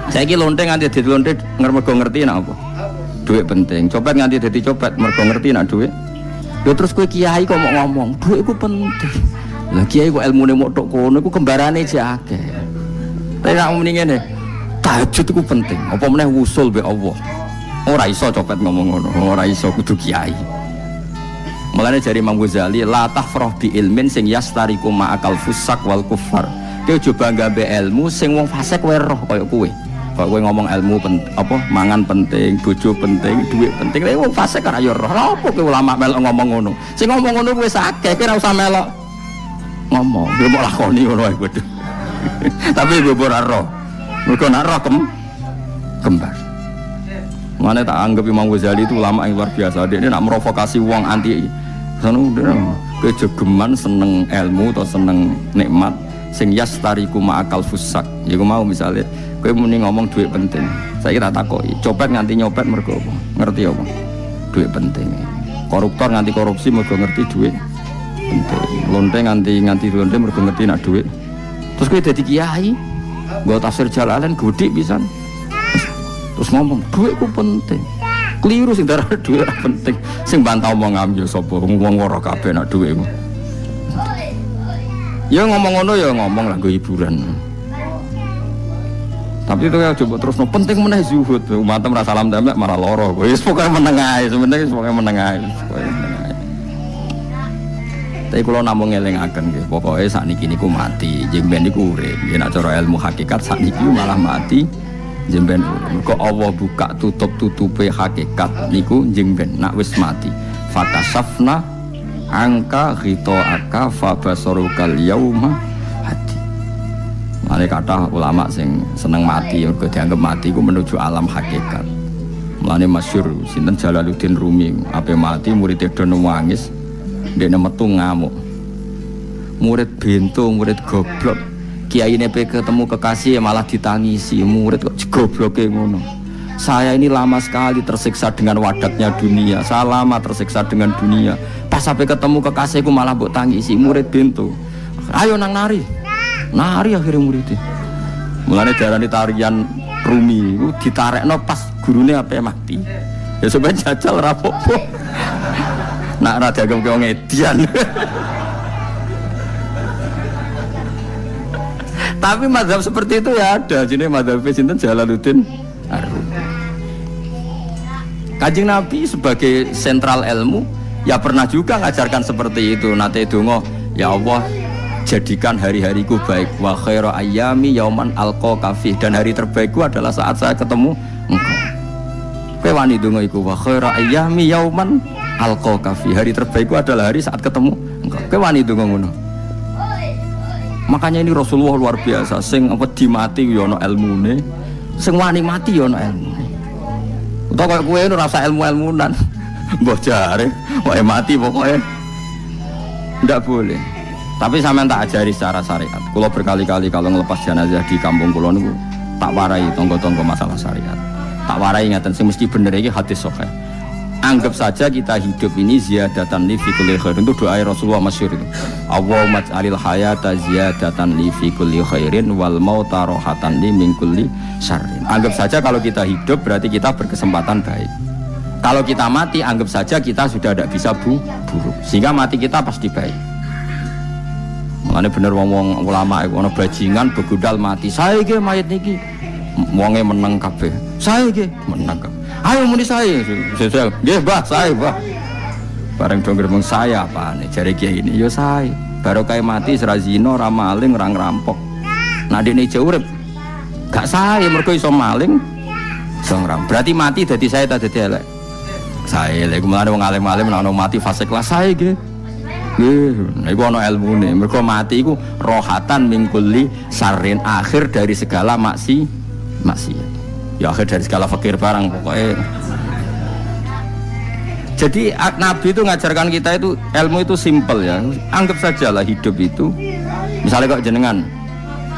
Saiki lonte nganti dadi lonte mergo ngerti nek apa? Dhuwit penting. Copet nganti dadi copet mergo ngerti nek dhuwit. Lho terus kowe kiai kok mau ngomong dhuwit iku penting. Lah kiai kok ilmune mok tok kono iku kembarane aja akeh. Tapi nek muni ngene, tahajud iku penting. Apa meneh wusul be Allah. Ora iso copet ngomong ngono, ora iso kudu kiai. Mulane jari Imam Ghazali, la tafrah bi ilmin sing yastariku ma'akal fusak wal kufar. Kowe coba nggambe ilmu sing wong fasik kowe roh kaya kowe. Kok kowe ngomong ilmu mangan penting, bojo penting, duit penting. Lha wong fasik kan ayo roh. Lha opo kowe ulama melok ngomong ngono? Sing ngomong ngono kowe akeh, kowe ora usah melok ngomong, gue mau lakoni ngono ae kudu. Tapi gue ora roh. Mergo nak roh kembar. Mane tak anggap Imam Ghazali itu ulama yang luar biasa. Dia nak merovokasi wong anti sono kejegeman seneng ilmu atau seneng nikmat sing yastariku ma'akal fusak. Ya gue mau misalnya kowe muni ngomong duit penting. Saya kira takoki, copet nganti nyopet mergo apa? Ngerti apa? Duit penting. Koruptor nganti korupsi mergo ngerti duit penting. Lonte nganti lonte mergo ngerti nak duit. Terus kowe dadi kiai, nggo tafsir Jalalain godik pisan. Terus ngomong duit ku penting. Keliru sing darah duit ora penting. Sing bantah omong amyo sapa wong ora kabeh nak duit ku. Ya ngomong ngono ya ngomong lah nggo hiburan. Tapi itu ya coba terus penting meneh zuhud. Umat merasa salam damai marah loro. Wis pokoke meneng ae, sebenarnya pokoke meneng ae. Tapi kalau namung ngelingaken nggih, pokoke sakniki niku mati, jemben niku urip. Yen nek cara ilmu hakikat sakniki malah mati, jemben urip. Kok Allah buka tutup-tutupe hakikat niku jemben nak wis mati. Fakasafna angka ghita'aka fabasarukal yauma hadi. Mane kathah ulama sing seneng mati mergo dianggap mati iku menuju alam hakikat. Mulane masyhur sinten Jalaluddin Rumi, ape mati murid do nangis. Dene metu ngamuk. Murid bento, murid goblok. Kiyaine pe ketemu kekasih malah ditangisi. Murid kok gobloke ngono. Saya ini lama sekali tersiksa dengan wadaknya dunia. Saya lama tersiksa dengan dunia. Pas sampai ketemu kekasihku malah mbok tangisi. Murid bento. Ayo nang nari. Nari akhirnya muridnya. Mulane darani tarian Rumi iku ditarekno pas gurune ape mati. Ya sampeyan jajal ra apa-apa. Nak ra dianggap wong edian. Tapi mazhab seperti itu ya ada. Jenenge mazhab sinten Jalaluddin Ar-Rumi. Kanjeng Nabi sebagai sentral ilmu ya pernah juga ngajarkan seperti itu. Nate donga, ya Allah jadikan hari-hariku baik. Wa khairu ayyami yauman alqa kafih, dan hari terbaikku adalah saat saya ketemu engkau. Kowe wani donga iku wa khairu ayyami yauman alqa kafi, hari terbaikku adalah hari saat ketemu engkau. Kowe wani donga ngono. Makanya ini Rasulullah luar biasa, sing apa dimati ya ana ilmune, sing wani mati ya ana ilmune. Utawa kowe ora usah ilmu-ilmunan. Mbah jare, wae mati pokoknya. Ndak boleh. Tapi sampean tak ajari secara syariat. Kula berkali-kali kalau ngelepas jenazah di kampung kula niku tak warai tangga-tangga masalah syariat. Tak warai ngaten sing mesti bener iki hadis sahih. Anggap saja kita hidup ini ziyadatan li fi kulli khairin, itu doa Rasulullah masyhur itu. Allahumma ij'alil hayata ziyadatan li fi kulli khairin wal mauta rohatan li min kulli syarrin. Anggap saja kalau kita hidup berarti kita berkesempatan baik. Kalau kita mati anggap saja kita sudah tidak bisa buruk. Sehingga mati kita pasti baik. Makanya bener wong ulama iku ana bajingan begudal mati. Saya ge mayit niki. Wonge meneng kabeh. Saya ge meneng kabeh. Ayo muni saya, nggih Mbah, saya Mbah. Bareng dong ngomong saya apane, jare kiai ini, yo saya. Baru kayak mati sira zina, ora maling, ora ngrampok. Nah dene ijo urip. Gak saya, mergo iso maling, iso ngrampok. Berarti mati dadi saya ta dadi elek. Saya lek mulane wong alim-alim nek mati fase kelas saya nggih. Nggih, iku ana ilmune. Mergo mati iku rohatan mingkuli sarin akhir dari segala maksiat. Ya akhir dari segala fakir barang pokoknya. Jadi Nabi itu ngajarkan kita itu ilmu itu simpel ya. Anggap saja lah hidup itu. Misalnya kok jenengan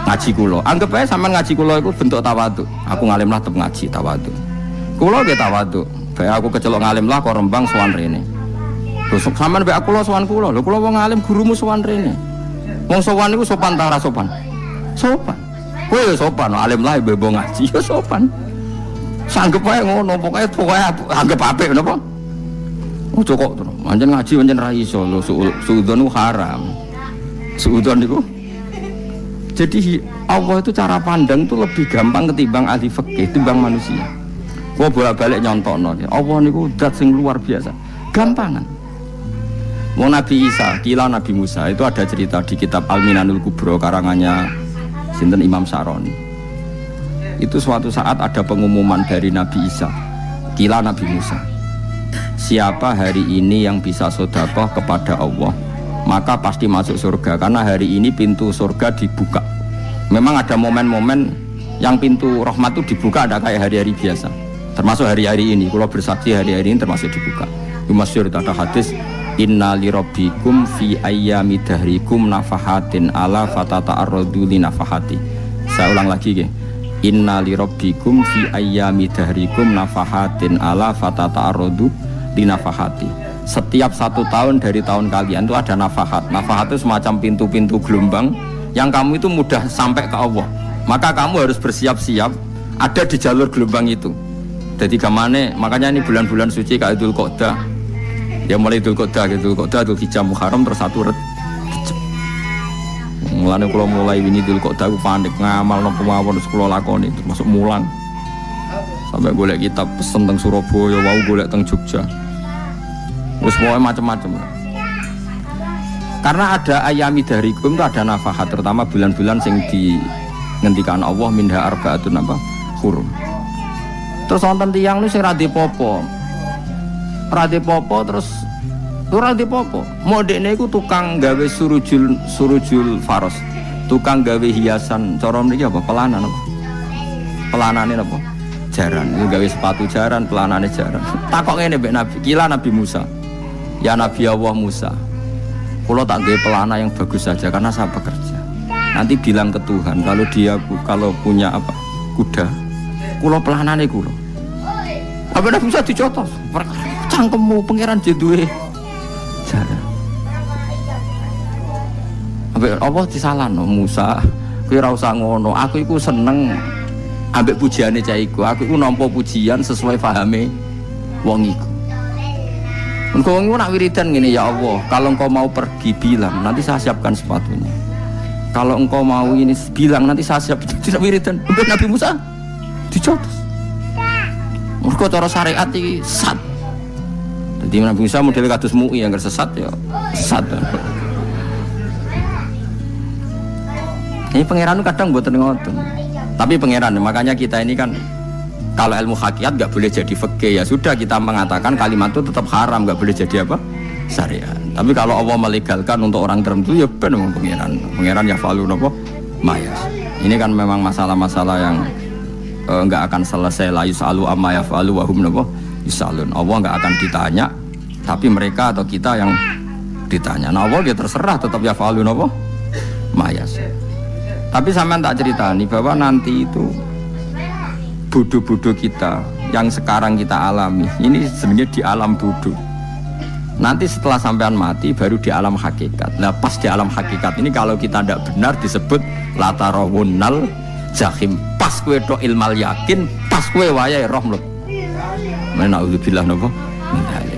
ngaji kulo, anggap aja sampean ngaji kulo itu bentuk tawadhu. Aku ngalim lah tetep ngaji tawadhu. Kulo ge tawadhu. Bae aku kecelok ngalim lah kok Rembang sowan rene. Terus sampean bae aku lo sowan kulo. Lho kulo wong ngalim gurumu sowan rene. Wong sowan iku sopan ta ora sopan? Sopan. Kowe sopan, alim lah bebo ngaji ya sopan. Sanggep wae ngono, pokoke anggap apik napa? Ojo kok terus. Pancen ngaji pancen ra iso lho, suudzon haram. Suudzon niku. Jadi Allah itu cara pandang itu lebih gampang ketimbang ahli fikih, timbang manusia. Kok bolak-balik nyontokno. Allah niku zat sing luar biasa. Gampangan. Wong Nabi Isa, kila Nabi Musa itu ada cerita di kitab Al-Minanul Kubro karangannya sinten Imam Saroni. Itu suatu saat ada pengumuman dari Nabi Isa, kila Nabi Musa, siapa hari ini yang bisa sedekah kepada Allah maka pasti masuk surga, karena hari ini pintu surga dibuka. Memang ada momen-momen yang pintu rahmat itu dibuka, ada kayak hari-hari biasa, termasuk hari-hari ini. Kalau bersaksi hari-hari ini termasuk dibuka. Masyhur ada hadis, inna li rabbikum fi ayyami dahrikum nafahatin ala fatata'arradu li nafahati. Saya ulang lagi ya. Inna li rabbikum fi ayyami dahrikum nafahatin ala fatata'arradu li nafahati. Setiap 1 tahun dari tahun kalian itu ada nafahat. Nafahat itu semacam pintu-pintu gelombang yang kamu itu mudah sampai ke Allah. Maka kamu harus bersiap-siap ada di jalur gelombang itu. Jadi gamane, makanya ini bulan-bulan suci kayak Dzul Qa'dah. Ya mulai Dzul Qa'dah, Dzul Hijjah, Muharram terus 1 Rajab. Mulane kalau mulai ini Dzul Qa'dah aku panik ngamal napa mawon terus kula lakoni termasuk mulang. Sampai golek kitab pesen teng Surabaya, wau golek teng Jogja. Wis pokoke macam-macam. Karena ada ayami dahrikum itu ada nafahat, terutama bulan-bulan sing dingendikan Allah minha arbaatun apa? Hurum. Terus wonten tiyang lu sing ra dipopo. Ra dipopo terus ora dipopo. Modene iku tukang gawe surujul faros. Tukang gawe hiasan, cara mriki apa? Pelanan apa? Pelanane apa? Jaran. Iku gawe sepatu jaran, pelanane jaran. Takok ngene mbek Nabi, kila Nabi Musa. Ya Nabi Allah Musa. Kulo tak gawe pelana yang bagus saja karena saya bekerja. Nanti bilang ke Tuhan kalau punya apa? Kuda. Kulo pelanane kulo. Apa Nabi Musa dicotos? Cangkemmu pangeran duwe jaran. Apa disalahno Musa? Kowe ora usah ngono. Aku iku seneng ambek pujiane cah iku. Aku iku nampa pujian sesuai pahame wong iku. Engkau nak wiridan gini, ya Allah, kalau engkau mau pergi bilang, nanti saya siapkan sepatunya. Kalau engkau mau ini bilang, nanti saya siapkan. Tidak wiridan. Untuk Nabi Musa dicotos. Mereka cara syariat ini sesat. Jadi Nabi Musa model kados MUI yang sesat ya sesat. Ini pangeran kadang buatan ngoten. Tapi pangeran, makanya kita ini kan kalau ilmu hakikat nggak boleh jadi fikih, ya sudah kita mengatakan kalimat itu tetap haram, nggak boleh jadi apa? Syariat. Tapi kalau Allah melegalkan untuk orang tertentu ya benar pangeran ya falu nopo mayas. Ini kan memang masalah-masalah yang nggak akan selesai. La yusalu amma yafalu wa hum nopo yusalun. Allah nggak akan ditanya, tapi mereka atau kita yang ditanya. Nah Allah dia terserah tetap ya falu nopo mayas. Tapi sampean tak ceritani bahwa nanti itu bodoh-bodoh kita yang sekarang kita alami ini sebenarnya di alam bodoh. Nanti setelah sampean mati baru di alam hakikat. Nah pas di alam hakikat ini kalau kita tidak benar disebut latarawunnal jahim. Pas kowe tok ilmal yakin, pas kowe wayahe roh mlebet. Menauzubillah napa?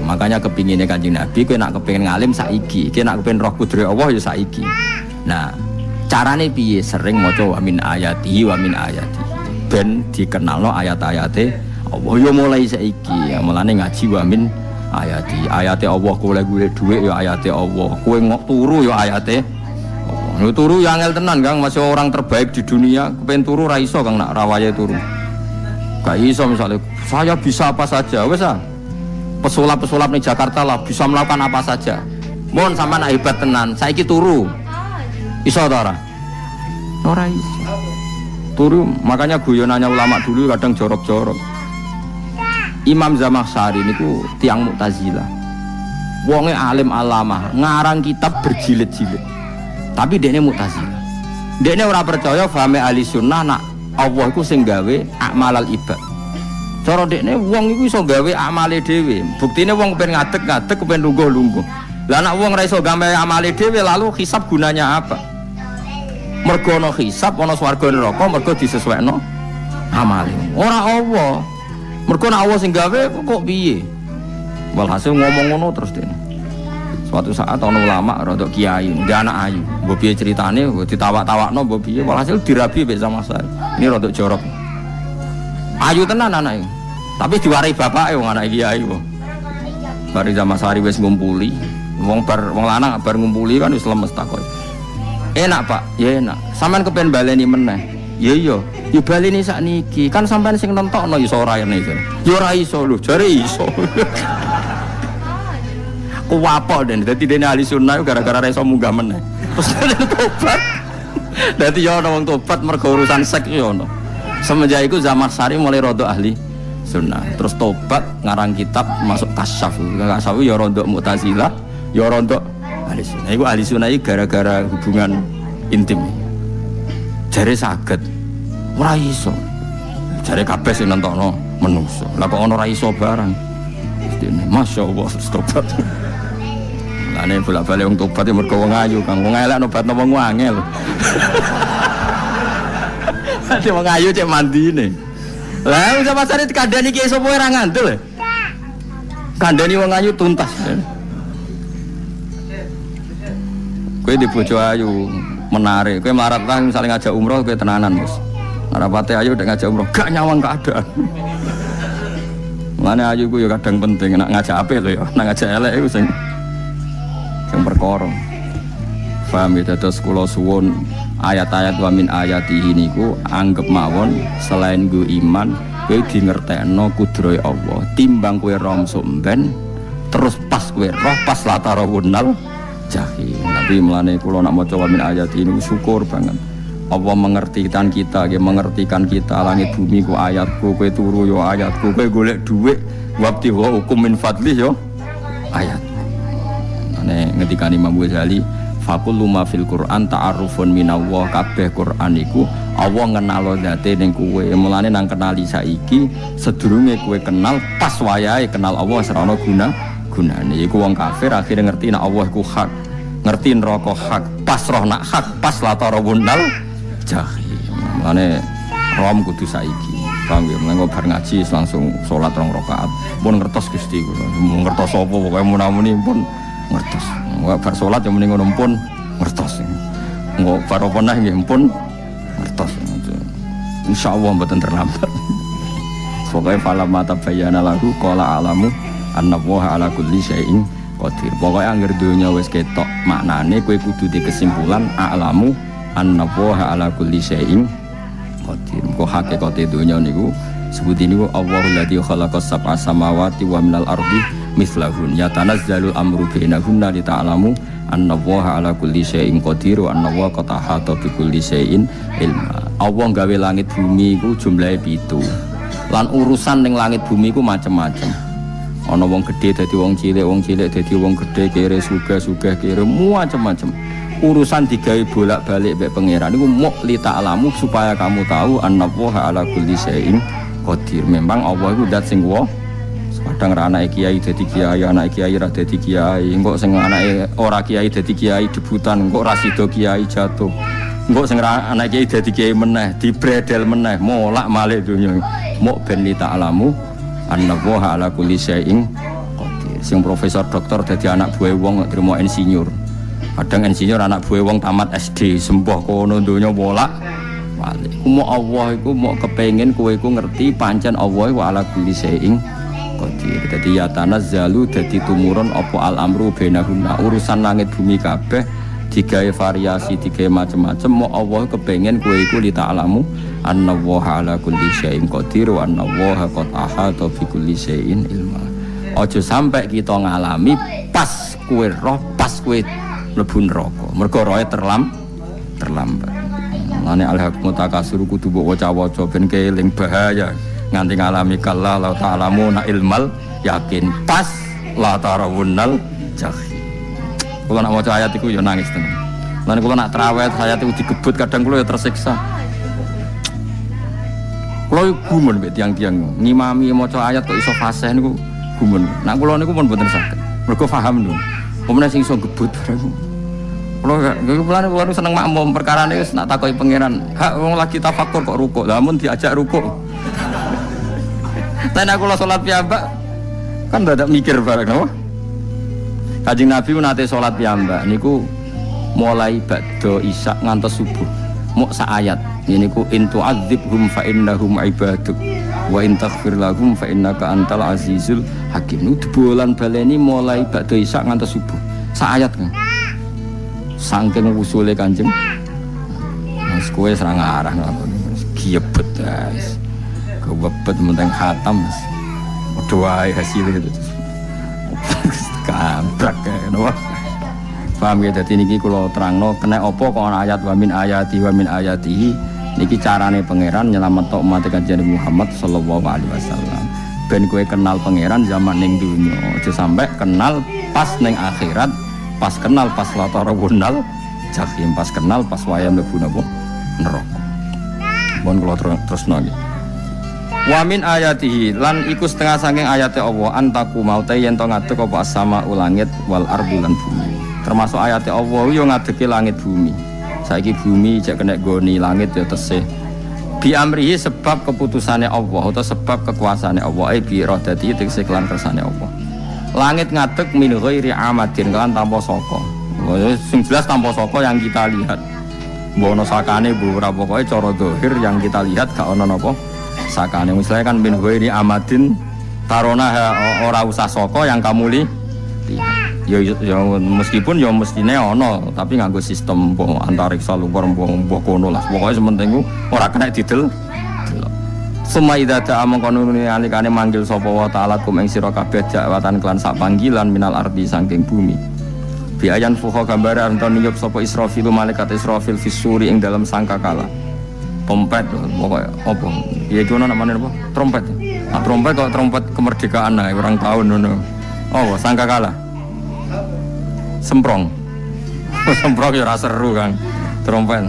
Makanya kepinginnya Kanjeng Nabi, kowe nak kepingin ngalim saiki, kowe nak kepingin roh kudrat Allah ya saiki. Nah, carane piye? Sering maca wa min ayatihi wa min ayati. Ben dikenalno ayat-ayate Allah ya mulai saiki. Ya mulane ngaji wa min ayati. Ayate Allah kowe golek dhuwit ya ayate Allah. Kowe ngok turu ya ayate Allah. Nek turu ya angel tenan, Kang, masih orang terbaik di dunia, kepen turu ra iso, Kang, nak rawaye turu. Gak iso misalnya saya bisa apa saja, wes ah. Pesulap-pesulap di Jakarta lah bisa melakukan apa saja. Mohon sampean hebat tenan, saiki turu. Iso ta ora? Ora iso. Turu, makanya guyonannya ulama dulu kadang jorok-jorok. Imam Zamakhsyari niku tiang Mu'tazilah. Wonge alim alamah, ngarang kitab berjilid-jilid. Tapi dekne Mu'tazilah. Dekne ora percaya fahame ahli sunnah nak Allah iku sing gawe amalal ibad. Cara dekne wong iku iso gawe amale dhewe. Buktine wong pengen ngadeg-ngadeg, pengen lungguh-lungguh. Lah nek wong ora iso gawe amale dhewe lalu hisab gunanya apa? Mergo ana hisab, ana swarga neraka, mergo disesuaikno amale. Ora Allah. Mergo nek Allah sing gawe kok piye? Walhasil ngomong ngono terus dekne. Suatu saat ana ulama rodok kiai, ndek anak ayu. Mbok piye critane, ditawak-tawakno mbok piye, walhasil dirabi mbek Zamakhsyari. Ini rodok jorok. Ayu tenan anake. Tapi diwarai bapake wong anak kiai kok. Bari Zamakhsyari wis ngumpuli, wong lanang bar ngumpuli kan wis lemes takon. Enak, Pak? Ya enak. Sampeyan kepen baleni meneh. Ya iya, ya baleni sakniki. Kan sampeyan sing nentokno iso ora ngene. Ya ora iso lho, jare iso. Kuwapok den, dadi dene ahli sunnah gara-gara ra iso munggah meneh. Terus tobat. Dadi ya ana wong tobat mergo urusan seks ya ono. Semenjak itu Zamakhsyari mulai rodok ahli sunnah. Terus tobat ngarang kitab masuk kasyaf. Kasyaf ya rodok Mu'tazilah, ya rodok ahli sunnah. Iku ahli sunnah iki gara-gara hubungan intim. Jare saged. Ora iso. Jare kabeh sing nentokno menungso. Lah kok ana ora iso barang. Dene masyaallah tobat. Ane bolak-balik wong tobat mergo wong ayu, Kang. Wong elek nobatno wong angel. Ade wong ayu cek mandine. Lah wis pasare kandhani ki sapa ora ngandel. Kandhani wong ayu tuntas. Kowe di bojo ayu menarik, kowe melarat lah misalnya ngajak umroh kowe tenanan, Mas. Rapate ayu udah ngajak umroh, gak nyawang keadaan. Mulane ayu ku ya kadang penting, nak ngajak apik lho ya, nak ngajak elek iku sing perkara. Paham ya, terus kula suwun ayat-ayat wa min ayatihi niku anggap mawon selain go iman kowe dingertekno kudrohe Allah timbang kowe rom somben terus pas kowe roh pas latarawunnal jahim. Tapi mulane kula nak maca wa min ayatihi niku syukur banget Allah mengertikan kita, mengertikan kita langit bumi ku ayatku, kowe turu yo ayatku, kowe golek dhuwit wabti wa hukum min fadlih yo ayat. Ane ngendikane Imam Ghazali faqul ma fil Qur'an ta'arufun minallah, kabeh Qur'an iku Allah ngenalo zate ning kowe. Mulane nang kenali saiki sedurunge kowe kenal pas wayahe kenal Allah serana gunane. Iku wong kafir akhire ngerti nek Allah iku hak, ngerti neraka hak, pas roh nak hak, pas latarawunnal jahim. Mulane rom kudu saiki. Paham ya, mulai bar ngaji langsung sholat 2 rakaat. Pun ngertos Gusti kula. Ngertos apa pokoke munamuni pun ngertos. Bar sholat yang mending ngono pun ngertos. Engko bar apa neh nggih pun ngertos. Insyaallah mboten terlambat. Pokoke fala mata bayana lahu qala alamu annallaha ala kulli syai'in qadir. Pokoke anggere donya wis ketok maknane kowe kudu di kesimpulan alamu annallaha ala kulli syai'in qadir. Kok hakikate donya niku sebut niku Allahul ladzi khalaqas sab'a samawati wa minal ardi mislahun yatanazzalul amru bainahunna li ta'lamu annallaha ala kulli syai'in qadir wa annallaha qad ahata bi kulli syai'in ilma. Allah gawe langit bumi iku jumlahe 7. Lan urusan ning langit bumi iku macam-macam. Ana wong gedhe dadi wong cilik dadi wong gedhe, kere sugih kere macam-macam. Urusan digawe bolak-balik mbek pangeran niku muk li ta'lamu supaya kamu tahu annallaha ala kulli syai'in qadir. Memang Allah iku zat sing kadang ra anake kiai dadi kiai, anake kiai ra dadi kiai, engko sing anake ora kiai dadi kiai debutan, engko ra sida kiai jatuh. Engko sing ra anake kiai dadi kiai meneh, dibredel meneh, molak-malik donya. Mok ben li ta'lamu annallaha ala kulli syai'in qadir. Sing profesor doktor dadi anak buah wong kok trimo insinyur. Kadang insinyur anak buah wong tamat SD, sembah kono donya molak-malik. Ku Allah iku mok kepengin kowe iku ngerti pancen Allah wa ala kulli syai'in qadir. Dadi ya tanazzalu dadi tumurun apa al-amru bainahunna, urusan langit bumi kabeh digawe variasi, digawe macam-macam. Mo Allah kepengin kowe iku li ta'lamu annallaha ala kulli syai'in qadir wa annallaha qad ahata bi kulli syai'in ilma. Aja sampai kita ngalami pas kowe roh, pas kowe mlebu neraka. Mergo roe terlambat. Mane al-haqqu takasur kudu mbok waca-waca ben keling bahaya. Nganti ngalami kalla la ta'lamuna ilmal yakin pas la tarawunnal jahim. Kula nak maca ayat iku ya nangis tenan. Lan kula nak traweh ayat iku digebut kadang kula ya tersiksa. Kula gumun mbek tiang-tiang ngimami maca ayat kok iso fasih niku gumun. Nak kula niku pun mboten saged. Mergo paham lho. Pemene sing iso gebut bareng. Kula seneng makmum perkarane wis nak takoki pangeran. Hak wong lagi tafakur kok rukuk. Lah mun diajak rukuk. Tapi aku lah sholat piyambak kan tidak mikir bareng, no? Kanjeng Nabi nate sholat piyambak niku mulai ba'da isya ngantos subuh muk sak ayat niku in tu'adzibhum fa innahum ibaduk wa in taghfir lahum fa innaka antal azizul hakim. Niku debolan baleni mulai ba'da isya ngantos subuh sak ayat kan saking usule Kanjeng wis kowe serang arah giebet guys. Kebet menteng khatam doa hasilnya itu kabrak kayak no. Paham ya, jadi niki kalau terangno kena opo kok ayat wa min ayatihi niki carane pangeran nyelamet umat Kanjeng Muhammad sallallahu alaihi wasallam ben kowe kenal pangeran zaman ning dunya aja sampai kenal pas ning akhirat, pas kenal pas latarawunal jahim, pas kenal pas wayam mlebu napa neraka. Mohon kula terus nggih. Wa min ayatihi lan iku setengah saking ayate Allah antaku maute yen to ngadeg apa sama ulangit wal ardu lan bumi. Termasuk ayate Allah yo ngadegi langit bumi. Saiki bumi jek kena goni langit ya tesih. Bi amrihi sebab keputusane Allah atau sebab kekuasaane Allah bi iradati tegese kelan kersane Allah. Langit ngadeg min ghairi amadin kan tanpa saka. Sing jelas tanpa saka yang kita lihat. Mbono sakane bu ora pokoke cara zahir yang kita lihat gak ono napa sakane. Misalnya kan bin ghairi amadin tarona ora usah saka yang kamu lihat. Ya meskipun ya mestine ono tapi nganggo sistem antariksa luar mbok kono lah. Pokoke sementing ku ora kena didel. Suma idza ta'a mangkonune alikane manggil sapa wa ta'ala kum ing sira kabeh jakwatan kelan sak panggilan minal ardi saking bumi. Bi ayan fuha gambare anton niyup sapa Israfil malaikat Israfil fisuri ing dalam sangkakala. Trompet pokoknya apa? Ya itu namanya apa? Trompet. Nah, trompet kok trompet kemerdekaan lah orang tahun ngono. Oh, sangkakala. Semprong. Semprong ya ora seru kan. Trompet.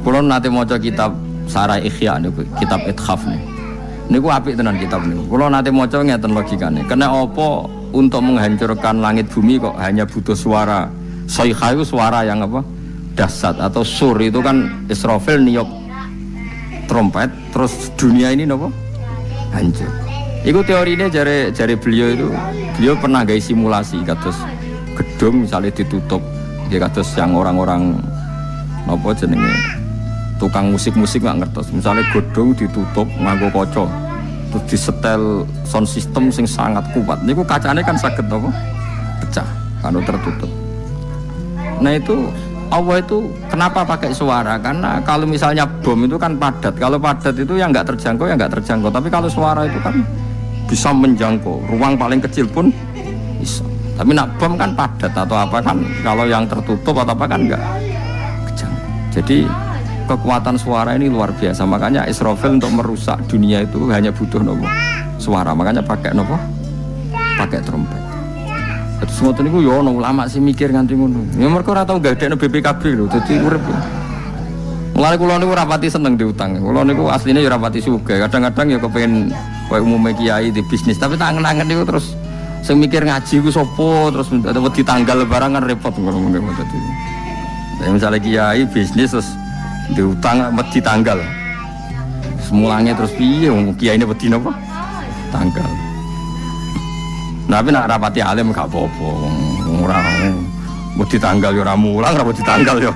Kulo nate maca kitab Sarah Ikhya niku, kitab Ithaf niku. Niku apik tenan kitab niku. Kulo nate maca ngeten logikane. Kena apa untuk menghancurkan langit bumi kok hanya butuh suara. Sayha itu suara yang apa? Dahsyat atau sur itu kan Israfil niup trompet terus dunia ini nopo hancur. Iku teorinya jare beliau itu beliau pernah gawe simulasi kados gedung misalnya ditutup ya kados yang orang-orang nopo jenenge tukang musik-musik nggak ngertos misalnya gedung ditutup nganggo kaca terus disetel sound system sing sangat kuat niku kacane kan saged nopo pecah kalau tertutup. Nah itu Allah itu kenapa pakai suara? Karena kalau misalnya bom itu kan padat. Kalau padat itu yang nggak terjangkau, ya nggak terjangkau. Tapi kalau suara itu kan bisa menjangkau. Ruang paling kecil pun bisa. Tapi nak bom kan padat atau apa kan? Kalau yang tertutup atau apa kan nggak kejangkau. Jadi kekuatan suara ini luar biasa. Makanya Israfil untuk merusak dunia itu hanya butuh nopo suara. Makanya pakai nopo, pakai trompet. Terus ngoten niku yo ono ulama sih mikir nganti ngono. Ya mergo ora tau gagdekno BPKB lho, dadi urip. Mulane kula niku rapati seneng diutang. Kula niku asline ya rapati sugih. Kadang-kadang ya kepengin koyo umume kiai di bisnis, tapi tangen-tangen niku terus sing mikir ngaji ku sapa, terus wedi tanggal barang kan repot ngono dadi. Saya misalnya kiai bisnis terus diutang wedi tanggal. Semulanya terus piye wong kiai ini wedi napa? Tanggal. Tapi nak rapati alim gak apa-apa. Ora wedi tanggal ya ora mulang, ora wedi tanggal ya.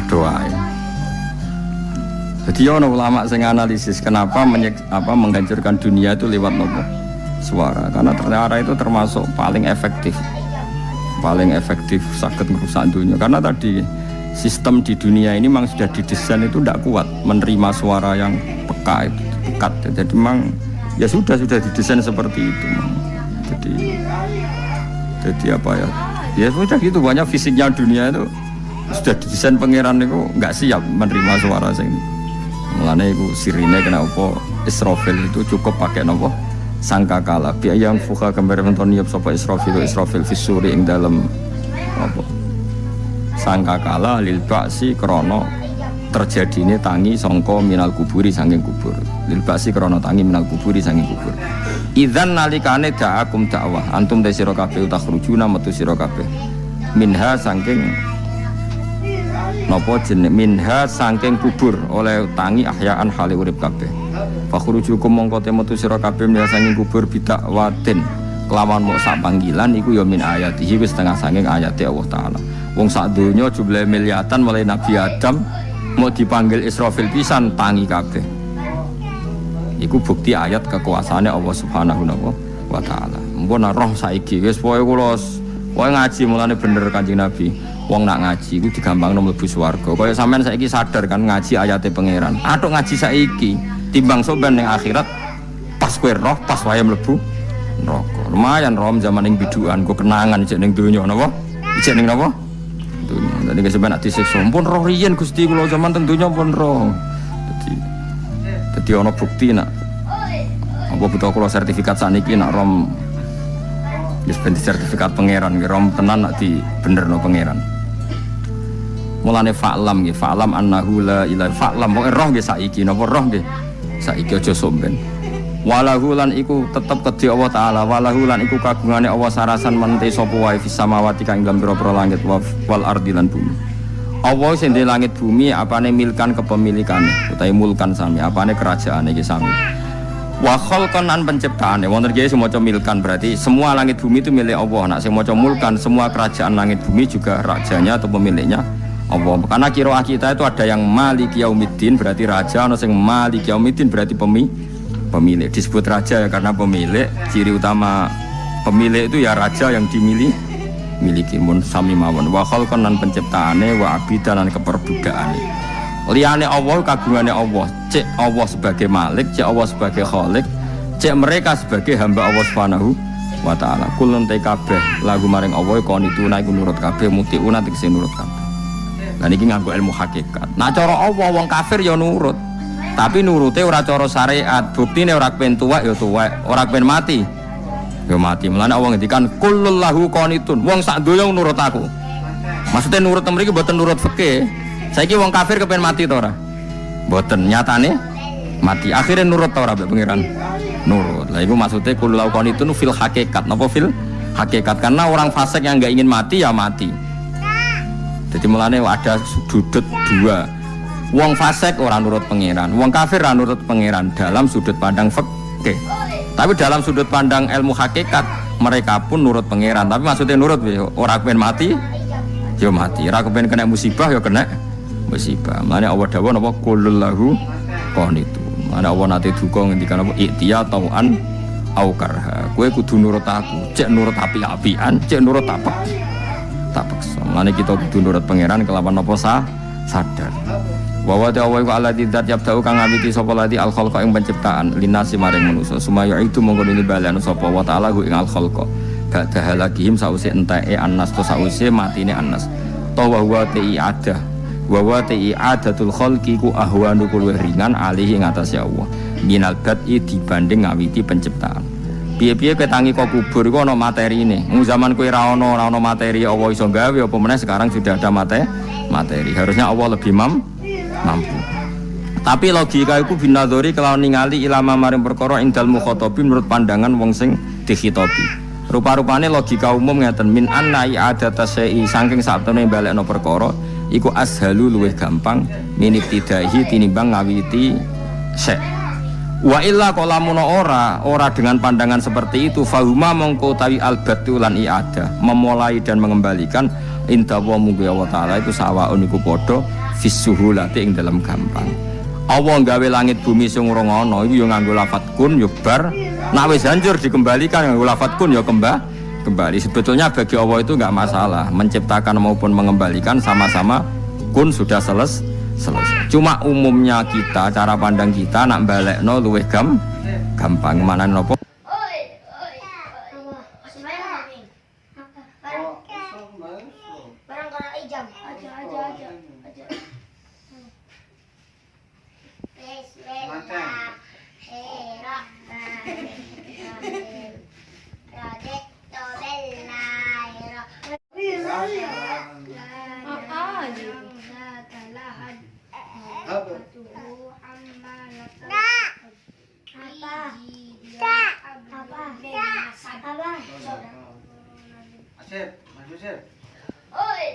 Doa. Jadi ono ulama sing analisis kenapa menghancurkan dunia itu lewat nopo? Suara. Karena ternyata itu termasuk paling efektif sakit merusak dunia. Karena tadi sistem di dunia ini memang sudah didesain itu tidak kuat menerima suara yang pekat. Jadi memang ya sudah didesain seperti itu. Jadi apa ya? Ya sudah gitu, banyak fisiknya dunia itu sudah didesain pangeran itu nggak siap menerima suara sing. Mulane iku sirine kena apa Israfil itu cukup pakai nopo sangkakala bi yang fuka gambar menton niup sapa Israfil fisuri ing dalam apa sangkakala lil ba'si krana terjadine tangi sangka minal kuburi saking kubur lil ba'si krana tangi minal kuburi saking kubur idzan nalikane da'akum dakwah antum ta sira kabeh takhrujuna metu sira kabeh minha saking napa jeneng minha saking kubur oleh tangi ahyaan hale urip kabeh fakhrujukum mongko metu sira kabeh minha saking kubur bidak watin kelawan mok sak panggilan iku ya min ayatihi wis setengah saking ayate Allah taala wong sak donya jumlah miliatan mulai Nabi Adam mau dipanggil Israfil pisan tangi kabeh iku bukti ayat kekuasaane Allah Subhanahu wa taala mbon roh saiki wis pokoke kula ngaji mulane bener Kanjeng Nabi. Wong nak ngaji iku digampangno mlebu swarga. Kaya sampean saiki sadar kan ngaji ayate pangeran. Atuk ngaji saiki timbang soben ning akhirat pas kowe roh pas wae mlebu neraka. Lumayan rom zaman ning bidukan go kenangan ijek ning donya napa? Ijek ning napa? Donya. Dadi sampean nak disiksa pun roh riyen Gusti kula zaman teng donya pun roh. Dadi ana bukti nak apa butuh kula sertifikat saniki nak rom wis ben sertifikat pangeran rom tenan nak di benerno pangeran. Mulane fa'lam nggih, fa'lam annahu la ilaha fa'lam pokoke roh nggih saiki napa roh nggih. Saiki aja somben. Walahu lan iku tetep kedhi Allah taala, walahu lan iku kagungane Allah sarasan mente sapa wae fis samawati kang ing pira-pira langit wal ardi lan bumi. Allah sing di langit bumi apane milkan kepemilikane, utawi mulkan sami, apane kerajaane iki sami. Wa khalqan an penciptaane, wonten iki semoco milkan berarti semua langit bumi itu milik Allah. Nek sing maca mulkan semua kerajaan langit bumi juga rajanya atau pemiliknya Allah. Karena qiraah kita itu ada yang Maliki Yaumiddin berarti raja, ana sing Maliki Yaumiddin berarti pemilik. Disebut raja ya karena pemilik, ciri utama pemilik itu ya raja yang dimiliki mun sami mawon. Wa khalqan lan penciptaane wa abidan lan keperbudaane. Liyane Allah kagungane Allah, cek Allah sebagai Malik, cek Allah sebagai Khalik, cek mereka sebagai hamba Allah Subhanahu wa taala. Kulun te kabeh lagu maring Allah konituna iku nurut kabeh mutiuna tegese nurut kabeh. Lah niki nganggo ilmu hakikat. Nah cara Allah wong kafir ya nurut. Tapi nurute ora cara syariat. Buktine ora kepen tuwek ya tuwek, ora kepen mati ya mati. Mulane Allah ngendikan kullul lahu qanitun. Wong sak donya nurut aku. Maksudnya nurut mriki mboten nurut fikih. Saiki wong kafir kepen mati ta ora? Mboten, nyatane mati. Akhirnya nurut ta ora mbek pangeran? Nurut. Lah iku maksudnya kullul lahu qanitun fil hakikat. Napa fil hakikat? Karena orang fasik yang enggak ingin mati ya mati. Jadi mulane ada sudut dua. Wong fasik orang nurut pangeran, wong kafir ora nurut pangeran dalam sudut pandang fikih. Tapi dalam sudut pandang ilmu hakikat mereka pun nurut pangeran. Tapi maksudnya nurut ora kepen mati, ya mati. Ora kepen kena musibah ya kena musibah. Mulane Allah dawuh napa qulul lahu qanitu. Mulane Allah nate duka ngendikan apa iktiya tauan au karha. Kowe kudu nurut aku, cek nurut api-apian, cek nurut apa? Tak paksa. Mulane kita kudu nurut pangeran kelawan apa sadar. Wa ta'ala wa alladzi dzat yabda'u kang ngawiti sapa lati al khalqa ing penciptaan linasi maring manusa sumaya itu mongko dene balen sapa wa ta'ala ing al khalqa ba'da halakihim sause enteke annas to sause matine annas to wa ti ada wa ti adatul khalqi ku ahwanu luwih ringan alih ing atase Allah minal bad'i dibanding ngawiti penciptaan. Piye-piye ketangi kok kubur iku ana materine. Zaman kowe ra ana materi Allah iso gawe apa meneh sekarang sudah ada materi. Harusnya Allah lebih mampu. Tapi logika iku binadzori kelawan ningali ilama maring perkara indal mukhatabin menurut pandangan wong sing dikhitobi. Rupa-rupane logika umum ngeten min anna i'adata syai'i saking saptene balekno perkara iku ashalu luwih gampang minibtidaihi tinimbang ngawiti syai'. Wa illa qalamun ora dengan pandangan seperti itu fahuma mongko tawi albatu lan i'adah memulai dan mengembalikan inda wa munggu Allah taala itu sawaun iku padha fisuhulati ing dalam gampang. Allah gawe langit bumi sing ora ana iku ya nganggo lafat kun ya bar, nek wis hancur dikembalikan nganggo lafat kun ya kembali. Sebetulnya bagi Allah itu enggak masalah, menciptakan maupun mengembalikan sama-sama kun sudah selesai. Cuma umumnya kita, cara pandang kita nak balekno luwih gampang. Manane napa?
Barang kalau ijam aja.
Asep, Mas Yusuf.
Oi.